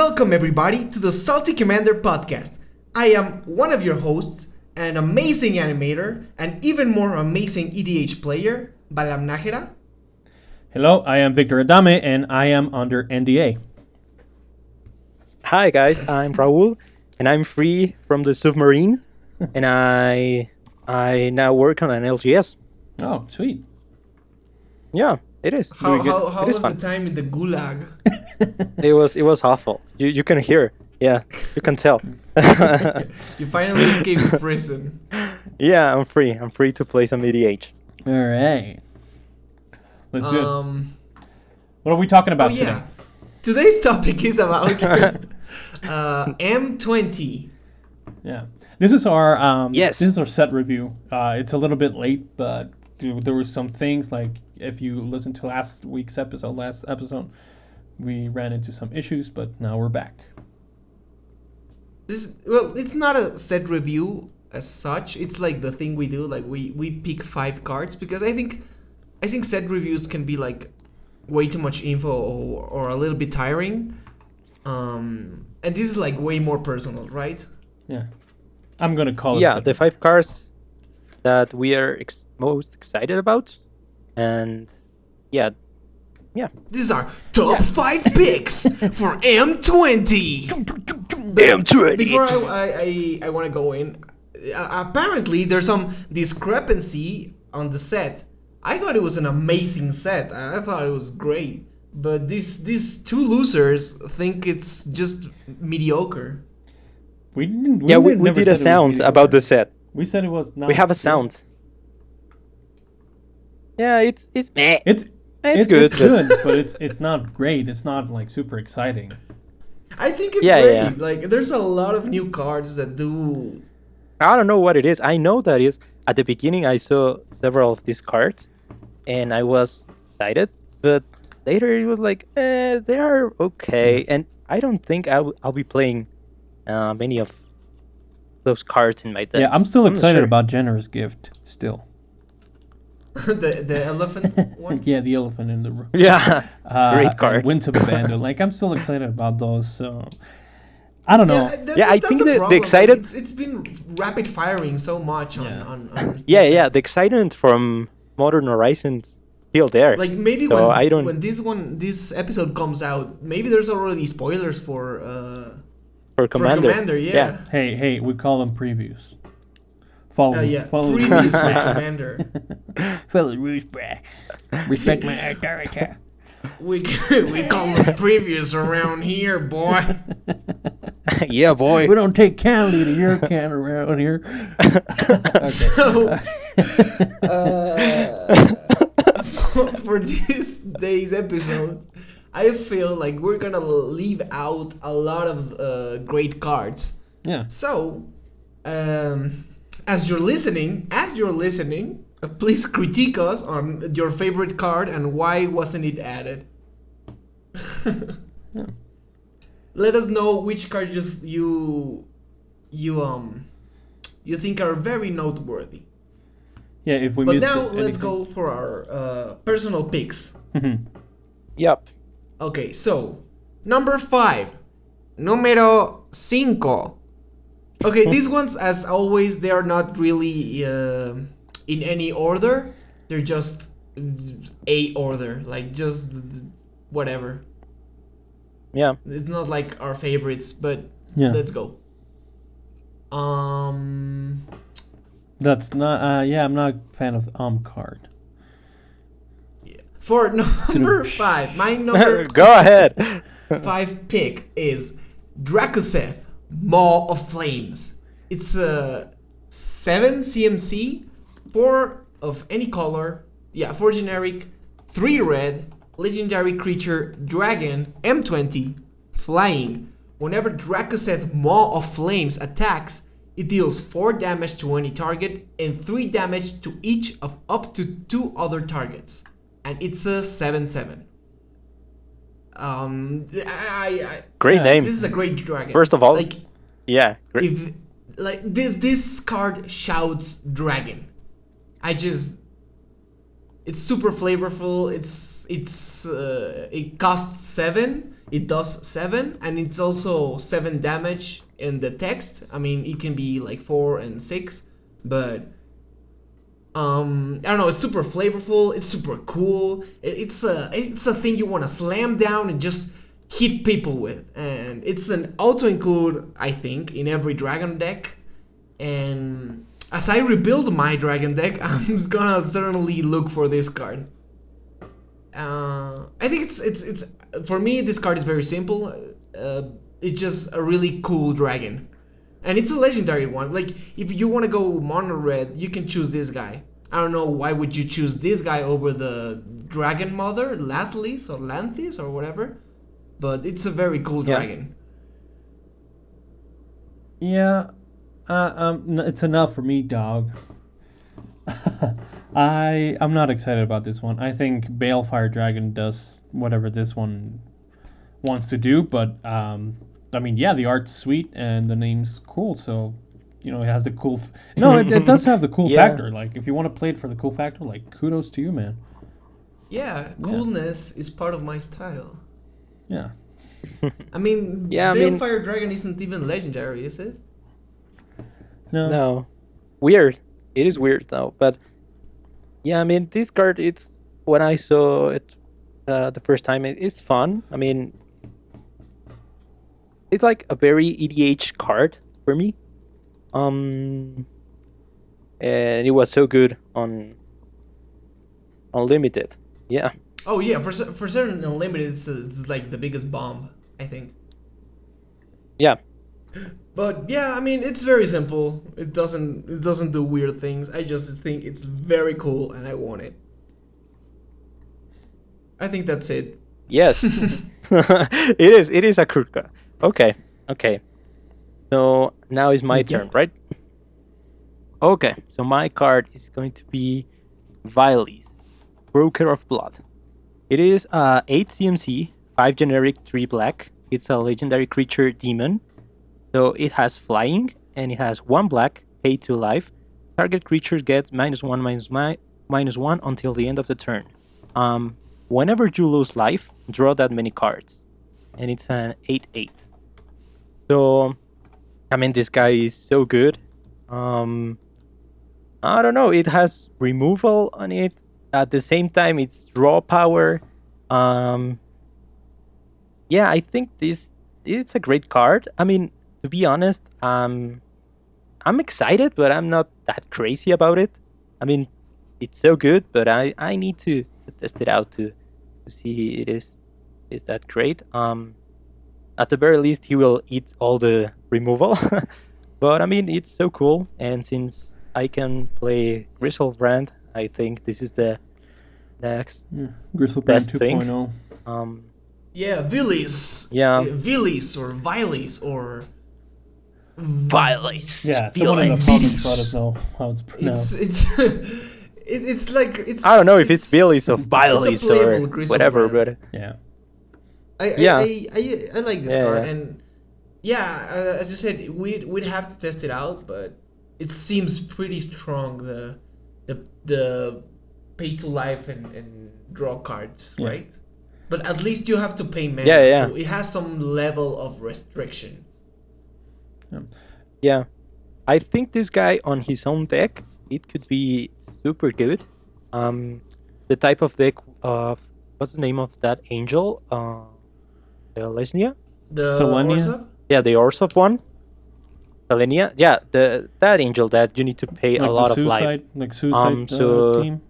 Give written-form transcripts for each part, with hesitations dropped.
Welcome everybody to the Salty Commander podcast. I am one of your hosts, an amazing animator, and even more amazing EDH player, Najera. Hello, I am Victor Adame, and I am under NDA. Hi guys, I'm Raul, and I'm free from the submarine, and I now work on an LGS. Oh, sweet. Yeah, it is. How It is was fun. the time in the Gulag? It was awful. You can hear. Yeah, you can tell. You finally escaped prison. Yeah, I'm free. I'm free to play some EDH. All right. Let's do it. Um, What are we talking oh about yeah, today? today's topic is about M20. Yeah. This is our Yes. This is our set review. It's a little bit late, but there were some things like if you listen to last episode, we ran into some issues, but now we're back. It's not a set review as such. It's like the thing we do, like we pick 5 cards because I think set reviews can be like way too much info or a little bit tiring. And this is like way more personal, right? Yeah. I'm gonna call it. Yeah, set the 5 cards that we are most excited about, and yeah. These are top 5 picks for M20. M20. Before I want to go in, apparently there's some discrepancy on the set. I thought it was an amazing set. I thought it was great. But these 2 losers think it's just mediocre. We didn't. We never did a said it was sound mediocre. about the set. We said it was not. We have a good. sound. Yeah, it's meh. It's good. It's good, but it's not great. It's not like super exciting. I think it's Yeah, great. yeah. Like there's a lot of new cards that do. I don't know what it is. I know that is at the beginning I saw several of these cards, and I was excited. But later it was like, they are okay, and I don't think I'll be playing many of those cards in my deck. Yeah, I'm still not excited sure. about Generous Gift still. the elephant one. Yeah, the elephant in the room. Yeah, great And card. Winds of Abandon. Like I'm still excited about those. So I don't know. Yeah, I that's think a the problem. excited- It's been rapid firing so much on Yeah. on Yeah, sets. the excitement from Modern Horizons still there. Like maybe So I don't- when this episode comes out, maybe there's already spoilers for Commander. yeah. Hey, we call them previews. Follow me. Yeah, Follow me. previews for Commander. Follow the rules, bruh. Respect my authority. We call them previews around here, boy. Yeah, boy. We don't take candy to your can around here. So, for this day's episode, I feel like we're gonna leave out a lot of great cards. Yeah. So, as you're listening, please critique us on your favorite card and why wasn't it added. Yeah. Let us know which cards you think are very noteworthy. Yeah, if we But missed now it, let's anything. go for our personal picks. Yep. Okay, so number 5, número 5. Okay, these ones, as always, they are not really in any order. They're just a order, like just whatever. Yeah. It's not like our favorites, but Yeah. let's go. That's not. Yeah, I'm not a fan of card. For number 5, my number Go ahead. 5 pick is Dracoseth, Maw of Flames. It's a 7 CMC, 4 of any color, 4 generic, 3 red, legendary creature, dragon, M20, flying. Whenever Dracoseth Maw of Flames attacks, it deals 4 damage to any target and 3 damage to each of up to 2 other targets. And it's a 7/7. Great Yeah, name. This is a great dragon. First of all, like yeah. Great. if like this card shouts dragon. It's super flavorful. It costs 7. it does 7, and it's also 7 damage in the text. I mean, it can be like 4 and 6, but I don't know. It's super flavorful. It's super cool. It's a thing you want to slam down and just hit people with, and it's an auto include, I think, in every dragon deck. And as I rebuild my dragon deck, I'm gonna certainly look for this card. I think it's for me, this card is very simple. It's just a really cool dragon, and it's a legendary one. Like, if you want to go mono red, you can choose this guy. I don't know why would you choose this guy over the dragon mother, Lathlis or Lanthis or whatever, but it's a very cool dragon. Yeah, it's enough for me, dog. I'm not excited about this one. I think Balefire Dragon does whatever this one wants to do, but I mean, yeah, the art's sweet and the name's cool, so it has the cool. No, it does have the cool factor. Like, if you want to play it for the cool factor, like, kudos to you, man. Yeah, coolness is part of my style. Yeah. I mean, Balefire Dragon isn't even legendary, is it? No. Weird. It is weird though, but yeah, I mean, this card, it's when I saw it the first time, it's fun. I mean, it's like a very EDH card for me. And it was so good on Unlimited. Yeah. Oh yeah, for certain Unlimited, it's like the biggest bomb, I think. Yeah. But yeah, I mean, it's very simple. It doesn't do weird things. I just think it's very cool, and I want it. I think that's it. Yes. It is a crude card. Okay. So now is my turn, right? Okay. So my card is going to be Viles, Broker of Blood. It is 8 CMC, 5 generic, 3 black. It's a legendary creature demon. So it has flying, and it has 1 black, pay 2 life. Target creature gets -1/-1 until the end of the turn. Whenever you lose life, draw that many cards. And it's an 8/8. So, I mean, this guy is so good. I don't know, it has removal on it. At the same time, it's draw power. Yeah, I think it's a great card. I mean, to be honest, I'm excited, but I'm not that crazy about it. I mean, it's so good, but I need to test it out to see it is that great. At the very least, he will eat all the removal. But I mean, it's so cool, and since I can play Griselbrand, I think this is the next Griselbrand best 2.0. thing. Yeah, Vilis. Yeah. Vilis or Viles or Viles. Yeah, someone in the comments let us know how it's pronounced. It's like it's. I don't know if it's Viles or Viles or whatever, but yeah. I like this card, yeah. and as you said, we'd have to test it out, but it seems pretty strong. The pay to life and draw cards, right? But at least you have to pay mana, so it has some level of restriction. Yeah, I think this guy on his own deck, it could be super good. The type of deck of what's the name of that angel? The Lesnia? The Selenia? Orsov? Yeah, the Orsov one. Selenia? Yeah, that angel that you need to pay Like a lot of suicide, life. like suicide so theme.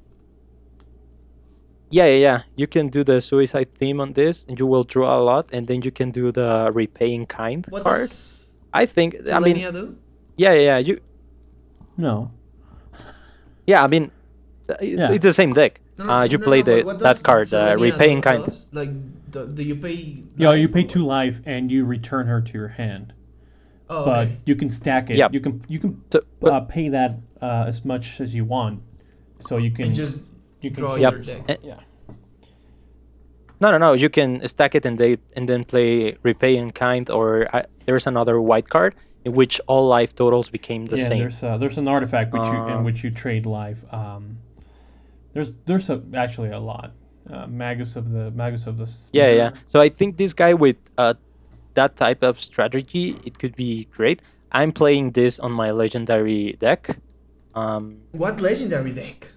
Yeah. You can do the suicide theme on this, and you will draw a lot, and then you can do the repaying kind What card. does I think. I mean, Selenia do? yeah. You. No. Yeah, I mean, it's the same deck. You play that card, repaying kind. Like, do you pay? Yeah, you life pay or 2 life and you return her to your hand. Oh, But okay. you can stack it. Yeah. You can So, but- pay that as much as you want, so you can And just you can draw Yep. your deck. yeah. No. You can stack it and then play repay in kind, or there's another white card in which all life totals became the same. There's an artifact in which you trade life. There's actually a lot. Magus of the Yeah. Mirror. So I think this guy with that type of strategy, it could be great. I'm playing this on my legendary deck. What legendary deck?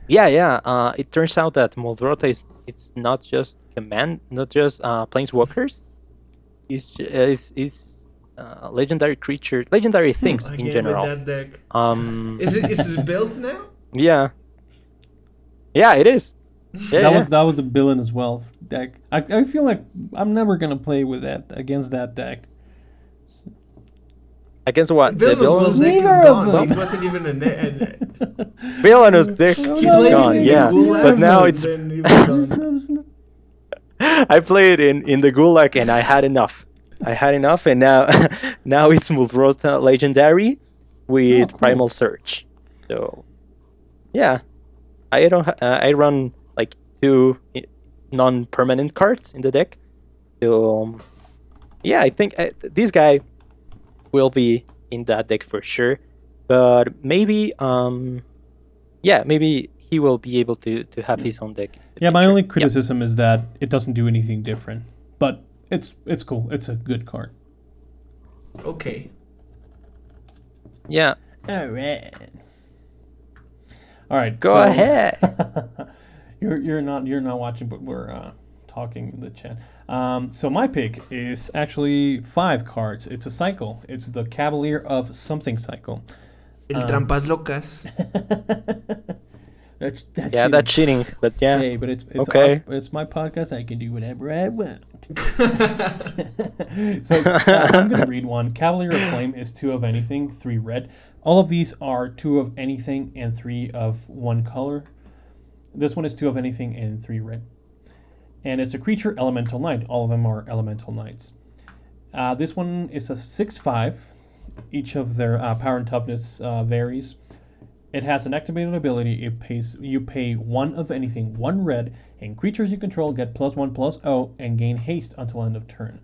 Yeah. It turns out that Moldrota is it's not just command, not just planeswalkers. Is legendary creatures, legendary things in Again with general. that deck. Um, Is it built now? yeah, it is. Yeah. That was a villain as well deck. I feel like I'm never gonna play with that against that deck. Against what? The Villainous deck is Neither of gone. them. It wasn't even a net. Villainous deck No, is He no, played gone. it in Yeah, the Gulag, but now it's. then it was gone. I played in the Gulag and I had enough. And now now it's Muldrota Legendary with Oh, cool. Primal Surge. So yeah, I don't. I run like 2 non-permanent cards in the deck. So yeah, I think this guy will be in that deck for sure. But maybe maybe he will be able to have his own deck. in the Yeah, my future. only Yeah. criticism is that it doesn't do anything different. But it's cool. It's a good card. Okay. Yeah. Alright. Alright. Go ahead. you're not watching, but we're talking in the chat. So my pick is actually 5 cards. It's a cycle. It's the Cavalier of Something cycle. El Trampas Locas. That's Yeah, cheating. that's cheating. But yeah. Hey, but it's Okay. it's my podcast. I can do whatever I want. So I'm gonna read one. Cavalier of Flame is 2 of anything, 3 red. All of these are 2 of anything and 3 of one color. This one is 2 of anything and 3 red. And it's a creature elemental knight. All of them are elemental knights. This one is a 6/5. Each of their power and toughness varies. It has an activated ability. You pay 1 of anything, 1 red, and creatures you control get +1/+0 and gain haste until end of turn.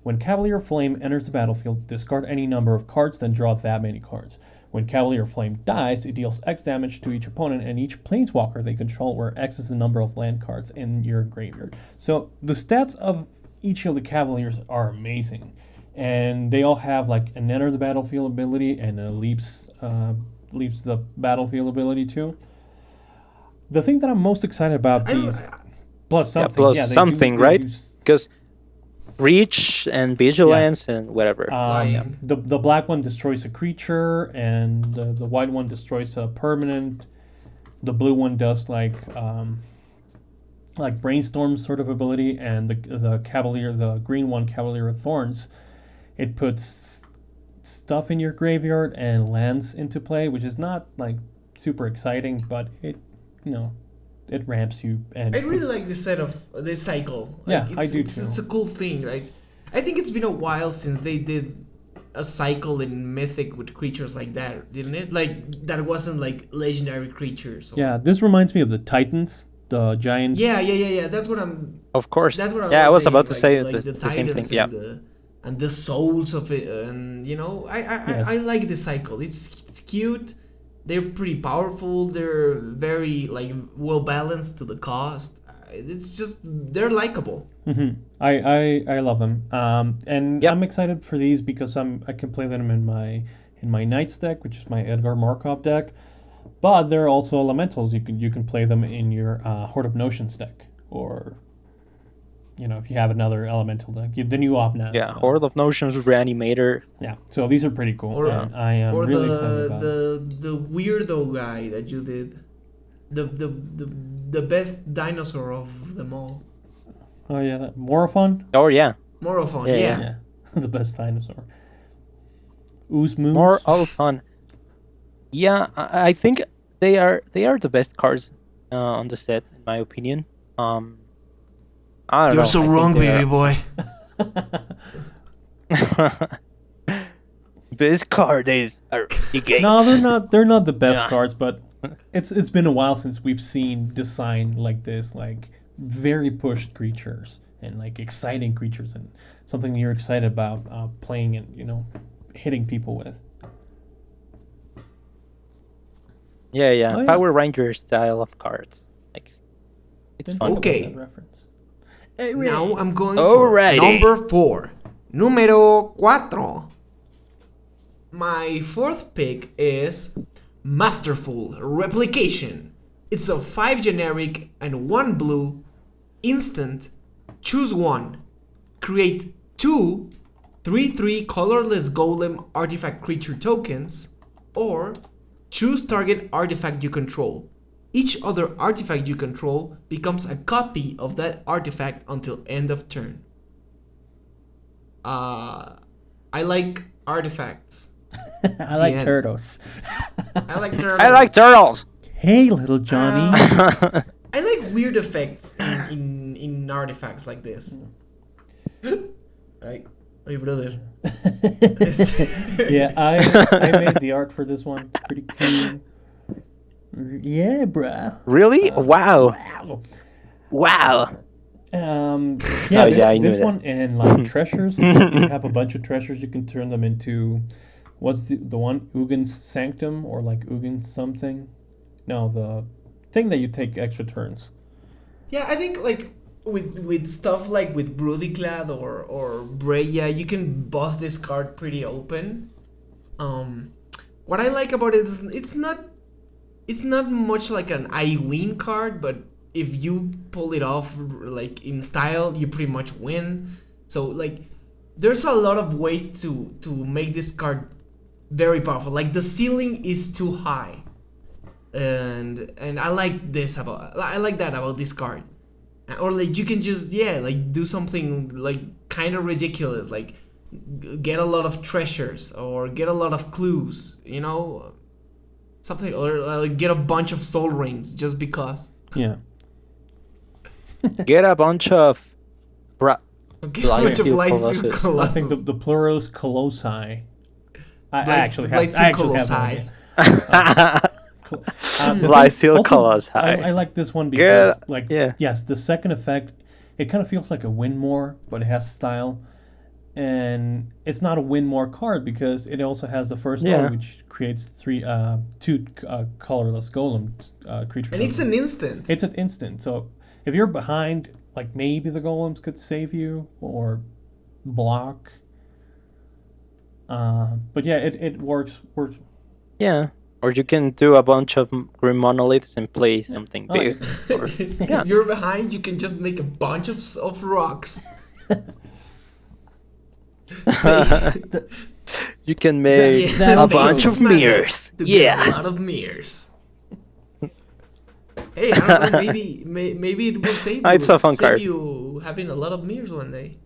When Cavalier Flame enters the battlefield, discard any number of cards, then draw that many cards. When Cavalier Flame dies, it deals X damage to each opponent and each planeswalker they control, where X is the number of land cards in your graveyard. So the stats of each of the Cavaliers are amazing, and they all have like an enter the battlefield ability and a leaps the battlefield ability too. The thing that I'm most excited about these plus something, plus they something, do right? use, Because reach and vigilance and whatever. Flying. the black one destroys a creature, and the white one destroys a permanent. The blue one does like brainstorm sort of ability, and the Cavalier, the green one, Cavalier of Thorns, it puts stuff in your graveyard and lands into play, which is not like super exciting, but it ramps you. And I really like this set of this cycle. Yeah, I do it's, too. It's a cool thing. Like, I think it's been a while since they did a cycle in Mythic with creatures like that, didn't it? Like that wasn't like legendary creatures. Or... Yeah, this reminds me of the Titans, the giants. Yeah. That's what I'm. Of course. That's what I was saying, about to like, say like the the same thing. Titans Yeah. and the souls of it, and I like the cycle. It's cute. They're pretty powerful. They're very like well balanced to the cost. It's just they're likable. I love them. And Yep. I'm excited for these because I can play them in my Knights deck, which is my Edgar Markov deck. But they're also elementals. You can play them in your Horde of Notions deck, or if you have another elemental deck, the new Opna. Yeah, Horde of Notions, Reanimator. Yeah, so these are pretty cool, Or- and I am Or really excited about it. the weirdo guy that you did, the best dinosaur of them all. Oh yeah, that Morophon. Oh yeah, More of fun, Yeah, yeah. Yeah, the best dinosaur. Ooze Moose. more all fun. Yeah, I think they are the best cards on the set, in my opinion. I don't know. You're so I think wrong, they baby boy. This card is the gate. No, they're not. They're not the best Yeah. cards, but it's been a while since we've seen design like this, like very pushed creatures and like exciting creatures, and something you're excited about playing and hitting people with. Yeah. Oh, yeah. Power Ranger style of cards. Like It's Didn't fun. think about Okay. that reference. Now I'm going Alrighty. for number 4. Número 4. My fourth pick is Masterful Replication. It's a 5 generic and 1 blue instant. Choose one. Create 2 3/3 colorless golem artifact creature tokens, or choose target artifact you control. Each other artifact you control becomes a copy of that artifact until end of turn. I like artifacts. I like end. turtles. I like turtles. I like turtles. Hey, little Johnny. I like weird effects in artifacts like this. Like, hey brother. Yeah, I made the art for this one. Pretty cool. Yeah, bruh. Really? Wow. Wow. Wow. Yeah, Oh, yeah, I knew this that. one and like treasures. You have a bunch of treasures. You can turn them into what's the one Ugin's Sanctum or like Ugin's something. No, the thing that you take extra turns. Yeah, I think like with stuff like with Brudiclad or Breya, you can boss this card pretty open. What I like about it is it's not much like an I win card, but if you pull it off like in style, you pretty much win. So like there's a lot of ways to make this card very powerful. Like the ceiling is too high. And I like that about this card. Or like you can just like do something like kind of ridiculous, like get a lot of treasures or get a lot of clues, something, or like get a bunch of soul rings just because. Yeah. Get a bunch of Okay, a bunch of Blightsteel Blightsteel Colossus. Colossus. I think the plural is colossi. I actually have Blightsteel one. Colossi. Blightsteel Also, Colossi. I like this one because, yeah. yes, the second effect, it kind of feels like a win more, but it has style, and it's not a win more card because it also has the first one, which creates two colorless golem creature. And it's an instant. It's an instant. So if you're behind, like maybe the golems could save you or block. But yeah, it works. Yeah. Or you can do a bunch of green monoliths and play something big. Or, If you're behind, you can just make a bunch of rocks. you can make that a bunch basic of magic mirrors. to get Yeah. a lot of mirrors. Hey, I don't know. Maybe it will save you. It's a fun save card. you having a lot of mirrors one day.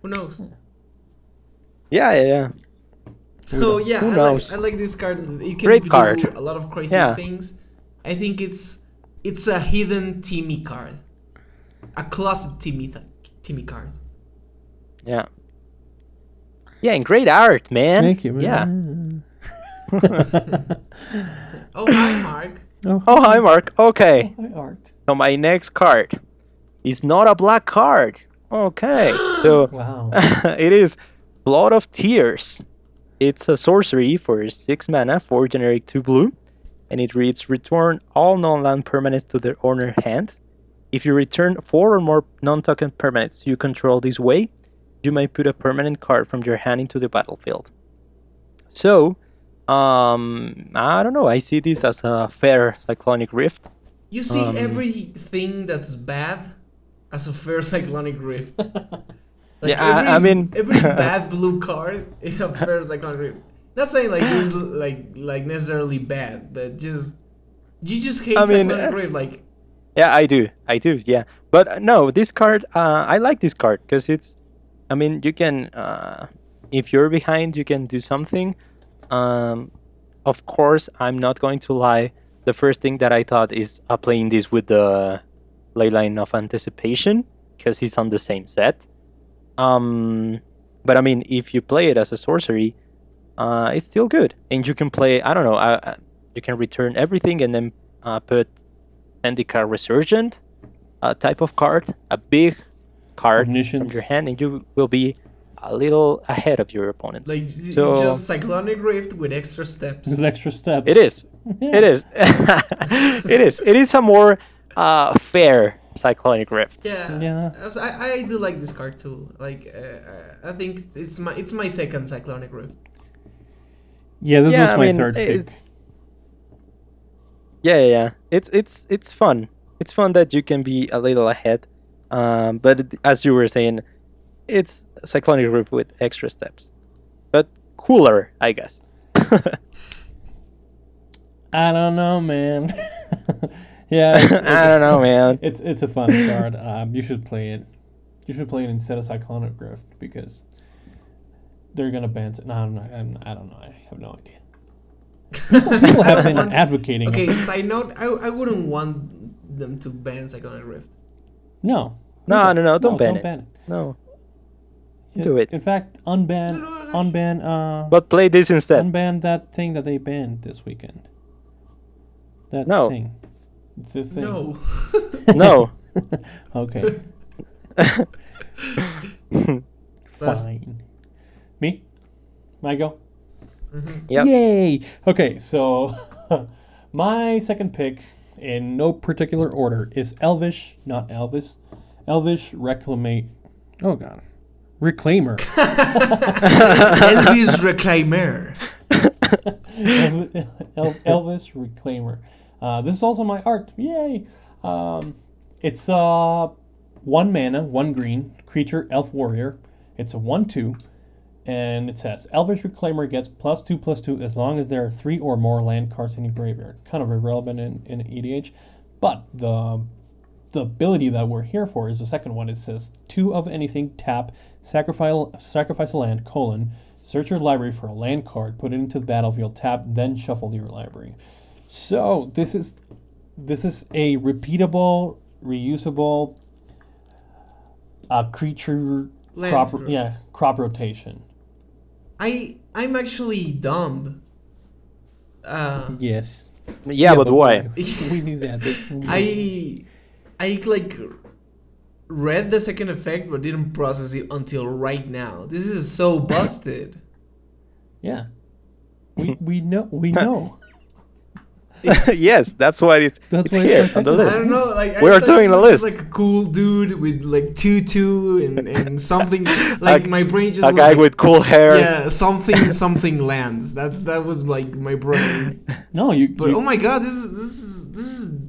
Who knows? Yeah. So yeah, Who I knows? like this card. It can Great do card. a lot of crazy Yeah. things. I think it's a hidden Timmy card, a closet Timmy card. Yeah. Yeah, and great art, man. Thank you. Yeah. Oh hi, Mark. Oh, hi, Mark. Okay. Hi, Art. So my next card is not a black card. Okay. So Wow. it is Blood of Tears. It's a sorcery for 6 mana, 4 generic, 2 blue. And it reads, return all non-land permanents to their owner hand. If you return 4 or more non-token permanents you control this way, you may put a permanent card from your hand into the battlefield. So, I don't know. I see this as a fair Cyclonic Rift. You see everything that's bad as a fair Cyclonic Rift. Like I mean... every bad blue card is a fair Cyclonic Rift. Not saying like this is like necessarily bad, but you just hate Cyclonic Rift. Like, yeah, I do, yeah. But no, this card, I like this card because it's, I mean, you can, if you're behind, you can do something. Of course, I'm not going to lie. The first thing that I thought is playing this with the Leyline of Anticipation because it's on the same set. But I mean, if you play it as a sorcery, it's still good, and you can play. I don't know. You can return everything and then put Zendikar Resurgent type of card, a big card Omniscience. from your hand, and you will be a little ahead of your opponents. like it's just Cyclonic Rift with extra steps. There's extra steps. It is. Yeah. It is. It is. It is a more fair Cyclonic Rift. Yeah, Yeah. I do like this card too. Like, I think it's my second Cyclonic Rift. Yeah, this Yeah, was I my mean, third it's- pick. Yeah. It's fun. It's fun that you can be a little ahead. But as you were saying, it's Cyclonic Rift with extra steps, but cooler, I guess. I don't know, man. Yeah, I don't know, man. It's a fun card. You should play it. You should play it instead of Cyclonic Rift because they're gonna ban it. No, I don't know. I have no idea. People have been advocating. Okay, side note, I wouldn't want them to ban Cyclonic Rift. No. No, don't ban don't it. ban it. No, do it. In fact, unban, But play this instead. unban that thing that they banned this weekend. That No. thing. The thing. No. No. Okay. That's- Fine. Me? My go? Mhm. Yep. Yay! Okay, so my second pick, in no particular order, is Elvish, not Elvis. Elvish Reclaimate. Oh god. Reclaimer. Elvis Reclaimer. Elvis Reclaimer. This is also my art. Yay! It's 1 mana, 1 green, creature, elf warrior. It's a 1/2. And it says, Elvish Reclaimer gets +2/+2 as long as there are 3 or more land cards in your graveyard. Kind of irrelevant in EDH. But the ability that we're here for is the second one. It says, 2 of anything, tap, sacrifice a land, search your library for a land card, put it into the battlefield, tap, then shuffle your library. So this is a repeatable, reusable creature Land crop, card. crop rotation. I'm actually dumb. Yes. Yeah, but why? We knew that. I like read the second effect but didn't process it until right now. This is so busted. Yeah. We know. Yes, that's why it's That's why here it's on the second. I list. don't know, like We I are thought doing he a was list. like a cool dude with like 2/2 and something like my brain just A was guy like, with cool hair. yeah, something lands. That was like my brain. No, you. But you- oh my god, this is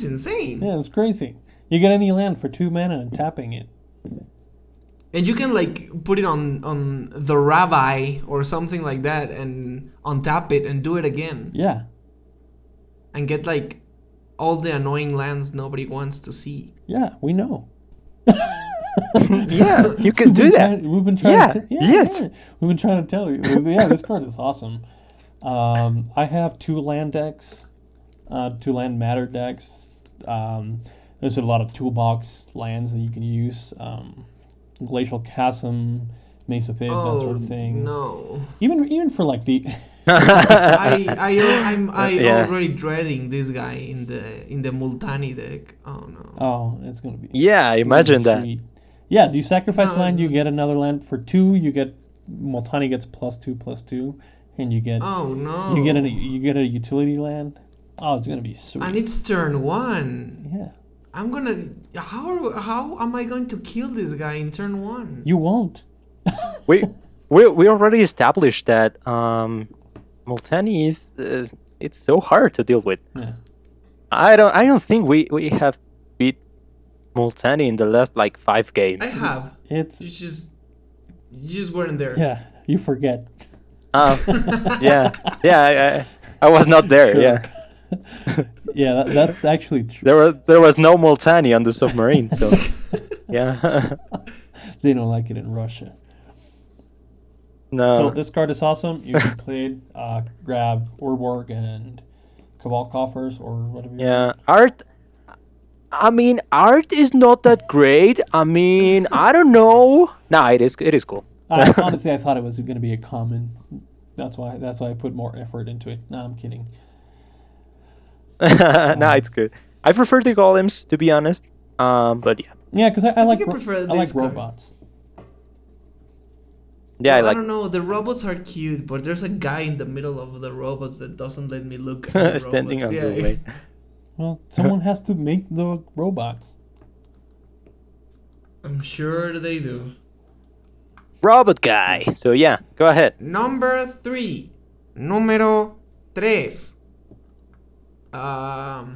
insane. Yeah, it's crazy. You get any land for 2 mana and tapping it. And you can like put it on the rabbi or something like that and untap it and do it again Yeah. and get like all the annoying lands nobody wants to see. Yeah, we know. Yeah, you can do that. We've been trying Yeah, to yes. We've been trying to tell you. Yeah, this card is awesome. I have 2 land decks, 2 land matter decks. There's a lot of toolbox lands that you can use. Glacial Chasm, Mace of Id, that sort of thing. No. Even for like the I'm Yeah. already dreading this guy in the Multani deck. Oh no. oh, it's gonna be Yeah, imagine that. sweet. Yeah, you sacrifice No, land, you it's- get another land for 2. You get Multani gets +2/+2, and you get Oh no. you get a utility land. Oh, it's gonna be sweet. And it's turn 1. Yeah, I'm gonna. How am I going to kill this guy in turn 1? you won't. we already established that Multani is it's so hard to deal with. Yeah. I don't think we have beat Multani in the last like 5 games. I have. It's You just weren't there. yeah. You forget. Yeah. I was not there. Sure. Yeah, Yeah, that's actually true. there was no Multani on the submarine. So yeah, They don't like it in Russia. no. So this card is awesome. You can play it, grab Urborg and Cabal Coffers or whatever. Yeah, art. I mean, art is not that great. I mean, I don't know. Nah, it is cool. Honestly, I thought it was going to be a common. That's why I put more effort into it. No, I'm kidding. Nah, it's good. I prefer the golems, to be honest. But yeah, Yeah, because I like think I prefer I like this card. robots. yeah, Well, I I like don't know. The robots are cute, but there's a guy in the middle of the robots that doesn't let me look at the standing on robot. the way. Well, someone has to make the robots. I'm sure they do. Robot guy. So yeah, go ahead. Number 3. Número 3. My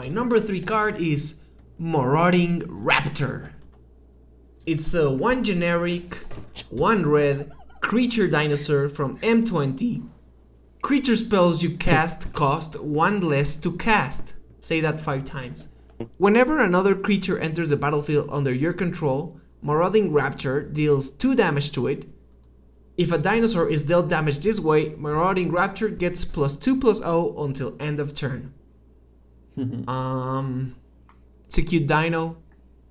number 3 card is Marauding Raptor. It's a 1 generic, 1 red creature dinosaur from M20. Creature spells you cast cost 1 less to cast. Say that 5 times. Whenever another creature enters the battlefield under your control, Marauding Raptor deals 2 damage to it. If a dinosaur is dealt damage this way, Marauding Raptor gets +2/+0 until end of turn. It's a cute dino.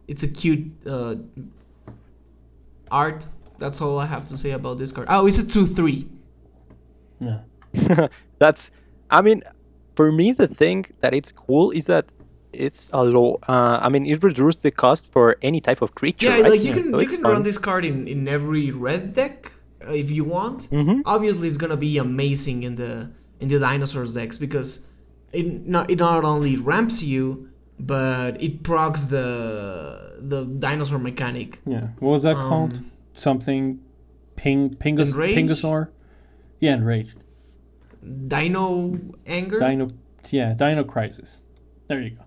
It's a cute art. That's all I have to say about this card. Oh, it's a 2/3. Yeah. That's, I mean, for me, the thing that it's cool is that it's a low. I mean, it reduces the cost for any type of creature. Yeah, right? like you So can it's run fun. this card in every red deck if you want. Mhm. Obviously, it's gonna be amazing in the dinosaurs decks because it not only ramps you, but it procs the dinosaur mechanic. Yeah. What was that called? Something Enraged? Pingosaur? Yeah, Enraged. Dino Anger? Dino Crisis. There you go.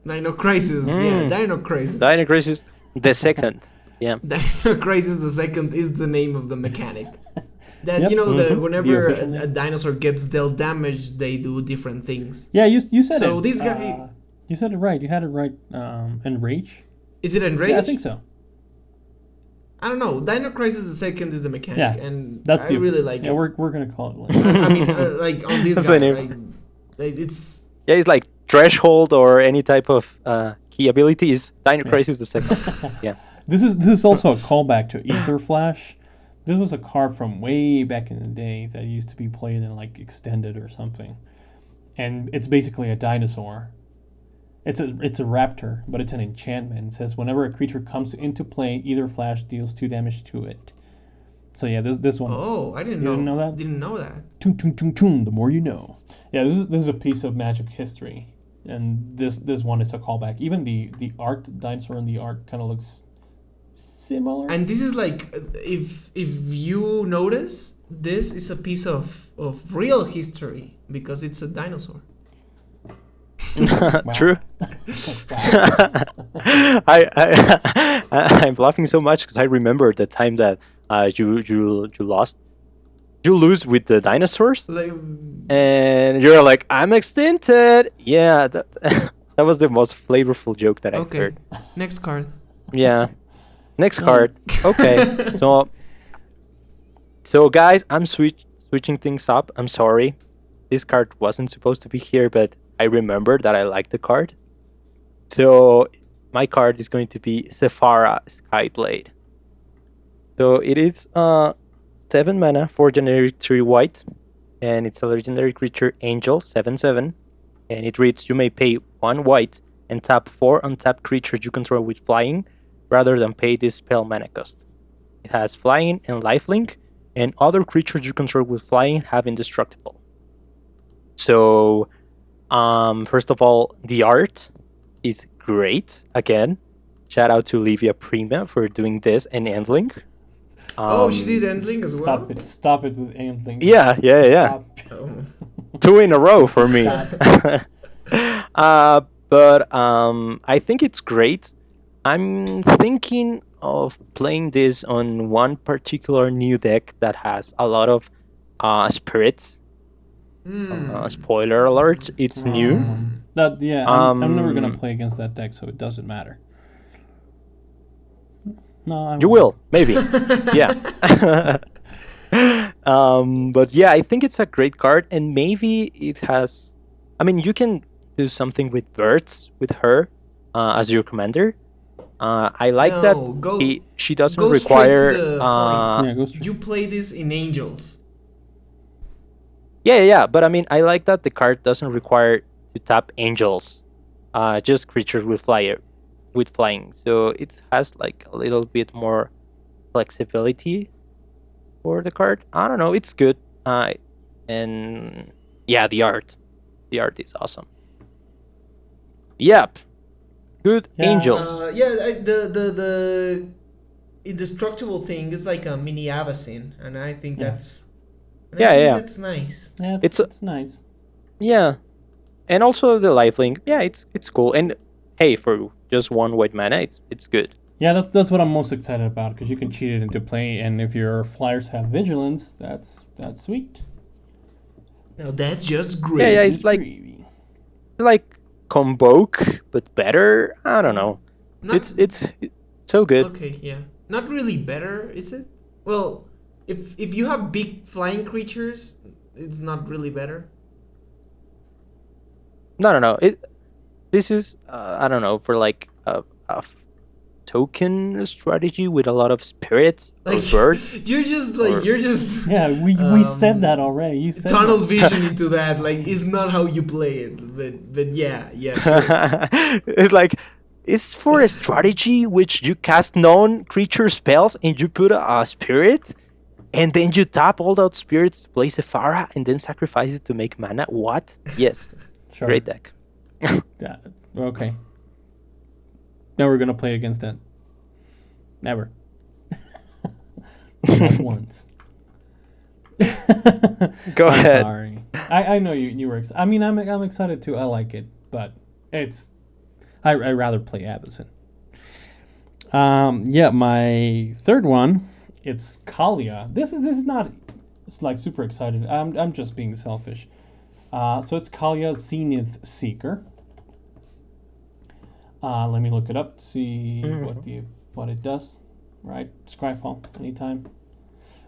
Dino Crisis. Yeah, Dino Crisis. Dino Crisis, the second. Yeah. Dino Crisis the second is the name of the mechanic. That Yep. you know, Mhm. whenever The official a name. dinosaur gets dealt damage, they do different things. Yeah, you said it. So this guy- You said it right. You had it right. Enrage? Is it Enraged? Yeah, I think so. I don't know. Dino Crisis the second is the mechanic, Yeah, and That's I the really like Yeah, it. we're gonna call it like I mean, like on this That's guy, the name. it's Yeah, it's like threshold or any type of key ability is Dino Crisis the second. Yeah. This is also a callback to Ether Flash. This was a card from way back in the day that used to be played in like Extended or something, and it's basically a dinosaur. It's a raptor, but it's an enchantment. It says whenever a creature comes into play, Ether Flash deals 2 damage to it. So yeah, this one. oh, I didn't You know. didn't know that? Didn't know that. Tung, tung, tung, tung, the more you know. Yeah, this is a piece of Magic history, and this one is a callback. Even the art, the dinosaur in the art, kind of looks similar. And this is like, if you notice, this is a piece of real history because it's a dinosaur. True. I'm laughing so much because I remember the time that you lose with the dinosaurs, Like, and you're like, I'm extincted. Yeah, that that was the most flavorful joke that I've okay, heard. next card. Yeah. Next card. Okay. So guys, I'm switching things up. I'm sorry. This card wasn't supposed to be here, but I remember that I like the card. So my card is going to be Sephara Skyblade. So it is 7 mana, 4 generic, 3 white, and it's a legendary creature, Angel, 7/7, and it reads: you may pay 1 white and tap 4 untapped creatures you control with flying, rather than pay this spell mana cost. It has flying and lifelink, and other creatures you control with flying have indestructible. So, first of all, the art is great. Again, shout out to Livia Prima for doing this and Endling. Oh, she did Endling as well? Stop it with anything. Yeah. Stop. Oh. 2 in a row for me. Stop. But I think it's great. I'm thinking of playing this on one particular new deck that has a lot of spirits. Spoiler alert, it's new. I'm never gonna play against that deck, so it doesn't matter. No, I You will, maybe. Yeah. But yeah, I think it's a great card, and maybe it has. I mean, you can do something with birds with her as your commander. I like No, that go- she doesn't go straight to require. the point. Yeah, go straight. You play this in Angels. Yeah, but I mean, I like that the card doesn't require to tap angels, just creatures with flying. So it has like a little bit more flexibility for the card. I don't know, it's good. And yeah, the art is awesome. Yep. Good Yeah. angels. The indestructible thing is like a mini Avacyn, and Yeah. Yeah, yeah. that's nice. Yeah, It's it's nice. yeah, and also the lifelink. Yeah, it's cool. And hey, for just one white mana, it's good. Yeah, that's what I'm most excited about because you can cheat it into play, and if your flyers have vigilance, that's sweet. Now that's just Yeah, yeah. great. It's Gravy. like Convoke, but better. I don't know. Not It's so good. okay, yeah. Not really better, is it? Well, if you have big flying creatures, it's not really better. No, no, no. This is I don't know, for like token strategy with a lot of spirits or Like birds. Or you're just Yeah, we said that already. You said tunnel that. vision into that. Like is not how you play it. But yeah, sure. it's like it's for a strategy which you cast non-creature spells and you put a spirit, and then you tap all those spirits to place a Phara and then sacrifice it to make mana. What? Yes, Sure. great deck. Yeah. Okay. Never gonna play against that. Never. Not once. Go I'm ahead. sorry. I know you were. I mean, I'm excited too. I like it, but it's. I rather play Avacyn. Yeah, my third one. It's Kalia. This is not. It's like super excited. I'm just being selfish. So it's Kalia Zenith Seeker. Let me look it up to see what it does. Right, Scryfall anytime.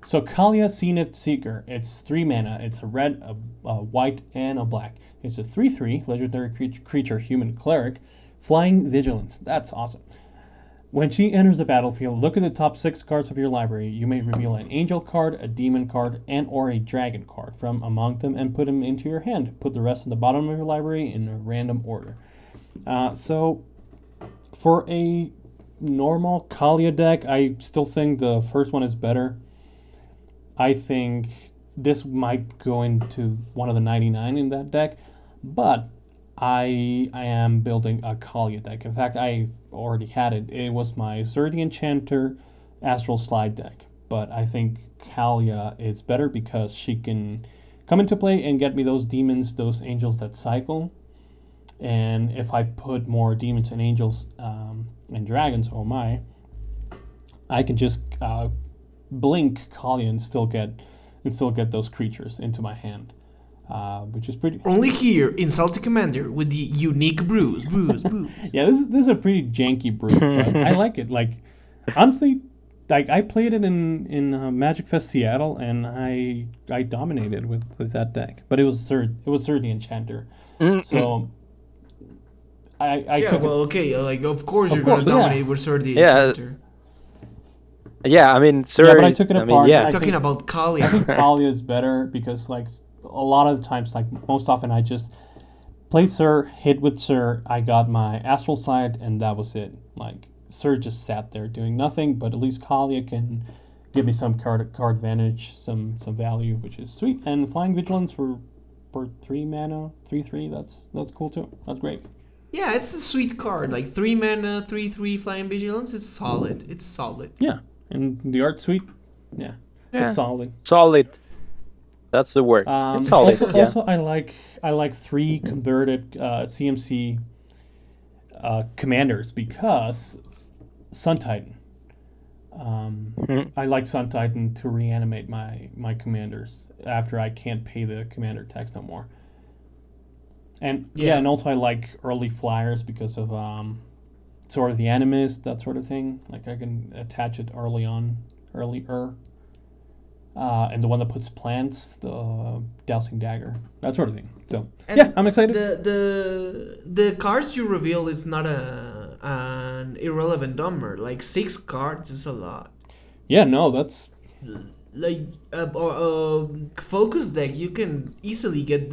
So Kalia Zenith Seeker. It's 3 mana. It's a red, a white, and a black. It's a 3/3 legendary creature, human cleric, flying vigilance. That's awesome. When she enters the battlefield, look at the top 6 cards of your library. You may reveal an angel card, a demon card, and or a dragon card from among them and put them into your hand. Put the rest in the bottom of your library in a random order. So for a normal Kalia deck, I still think the first one is better. I think this might go into one of the 99 in that deck, but I am building a Kalia deck. In fact, I already had it. It was my Zerdi Enchanter Astral Slide deck, but I think Kalia is better because she can come into play and get me those demons, those angels that cycle. And if I put more demons and angels and dragons, oh my, I can just blink Kalia and still get those creatures into my hand, which is pretty. Only here in Salty Commander with the unique brews. Yeah, this is a pretty janky brew, but I like it. Like honestly, like I played it in Magic Fest Seattle, and I dominated with that deck. But it was the Enchanter, so. I Yeah, took well, okay, like of course you're course, gonna dominate with Sword the Yeah. Enchanter. Yeah, I mean, sir. Yeah, but I took it apart. Yeah. Talking think- about I think Kalia. Talia is better because like a lot of the times, like most often, I just played Sir, hit with Sir, I got my Astral Side, and that was it. Like Sir just sat there doing nothing, but at least Kalia can give me some card advantage, some value, which is sweet. And Flying Vigilance for 3 mana, 3/3. That's cool too. That's great. Yeah, it's a sweet card. Like 3 mana, 3/3 Flying Vigilance. It's solid. It's solid. Yeah, and the art sweet. Yeah, Yeah. it's solid. Solid. That's the word. It's solid. Also, Yeah. also, I like 3 converted CMC commanders because Sun Titan. I like Sun Titan to reanimate my commanders after I can't pay the commander tax no more. And Yeah. and also I like early flyers because of sort of the animist, that sort of thing. Like I can attach it earlier. And the one that puts plants, the Dousing Dagger, that sort of thing. So And yeah, I'm excited. The cards you reveal is not an irrelevant number. Like 6 cards is a lot. Yeah, no, that's Like focus deck, you can easily get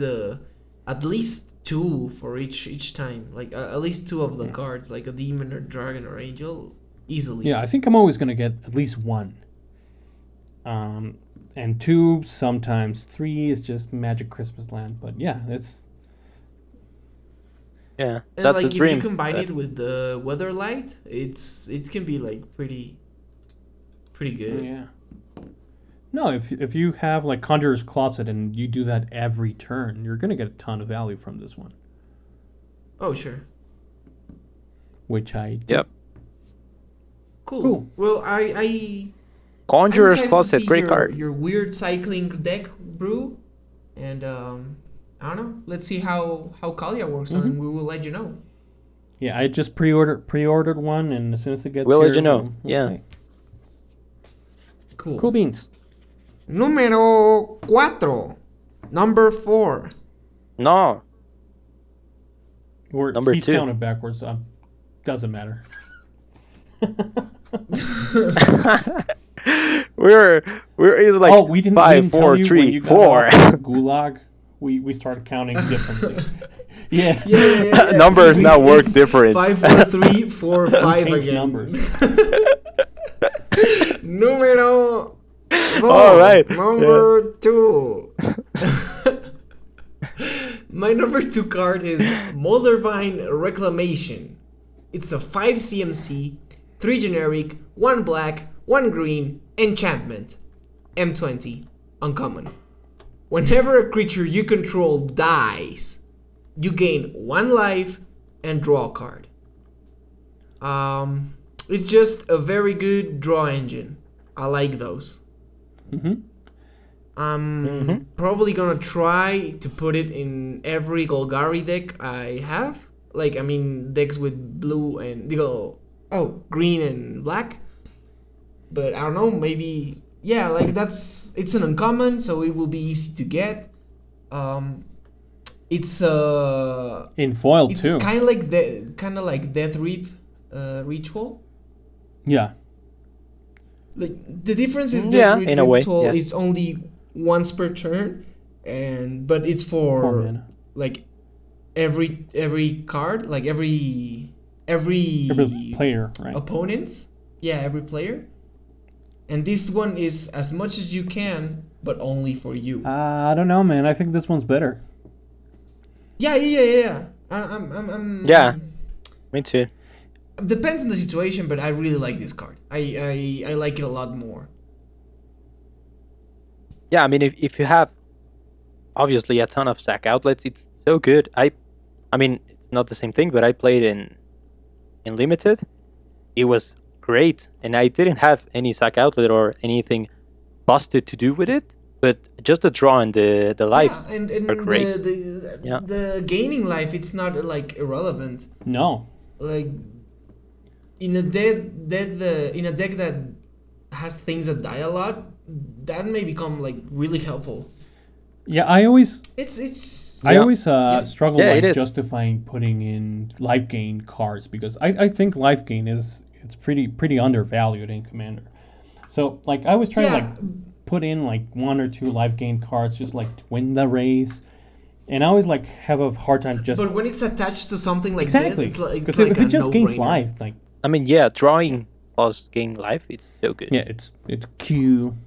at least 2 for each time. Like at least 2 of the cards, like a demon or dragon or angel, easily. yeah. I think I'm always gonna get at least 1. And 2, sometimes 3 is just Magic Christmas Land. But yeah, Yeah, And that's like his if you dream. combine but- it with the weather light, it can be like pretty good. Yeah. No, if you have like Conjurer's Closet and you do that every turn, you're gonna get a ton of value from this one, Oh sure. which I do. Yep. Cool. Well, I'm Conjurer's excited to Closet, see great your card. your weird cycling deck, Brew, and I don't know. Let's see how Kalia works, and we will let you know. Yeah, I just pre-ordered one, and as soon as it gets We'll here, let you know. Yeah. play. Cool. Cool beans. Número 4. Number 4. No. Or Number he's 2. counted backwards. Doesn't matter. we're it's like Oh, we didn't 5, 4, tell you when 3, you got 4. off of Gulag. We started counting differently. Yeah. Yeah. Numbers now work different. 5, 4, 3, 4, 5 Change again. numbers. Número 4. All right. Number 2. My number 2 card is Moldervine Reclamation. It's a 5 CMC, 3 generic, 1 black, 1 green, enchantment. M20. Uncommon. Whenever a creature you control dies, you gain 1 life and draw a card. It's just a very good draw engine. I like those. Mm-hmm. I'm probably gonna try to put it in every Golgari deck I have. Like, I mean, decks with blue and green and black. But I don't know, maybe, yeah, like it's an uncommon, so it will be easy to get. It's In foil it's too. kind of like Death Reap ritual. Yeah. Like the difference is Yeah, Death Reap in a way, ritual yeah. is only once per turn, but it's for 4 mana. like every card, like every Every player, right? opponents. Yeah, every player. And this one is as much as you can, but only for you. I don't know, man. I think this one's better. Yeah. I'm Yeah. Me too. Depends on the situation, but I really like this card. I like it a lot more. Yeah, I mean, if you have obviously a ton of sack outlets, it's so good. I mean, it's not the same thing, but I played in limited. It was great, and I didn't have any sack outlet or anything busted to do with it. But just the draw and the lives and are great. The gaining life, it's not like irrelevant. No. Like in a deck that has things that die a lot, that may become like really helpful. Yeah, I always Yeah. struggle Yeah, like it is. justifying putting in life gain cards because I think life gain it's pretty undervalued in Commander. So like I always try to like put in like 1 or 2 life gain cards just like to win the race, and I always like have a hard time just But when it's attached to something like exactly this, it's like, because it's like if a it just gains no-brainer. life, like I mean, yeah, drawing plus gain life, it's so good. yeah, it's Q.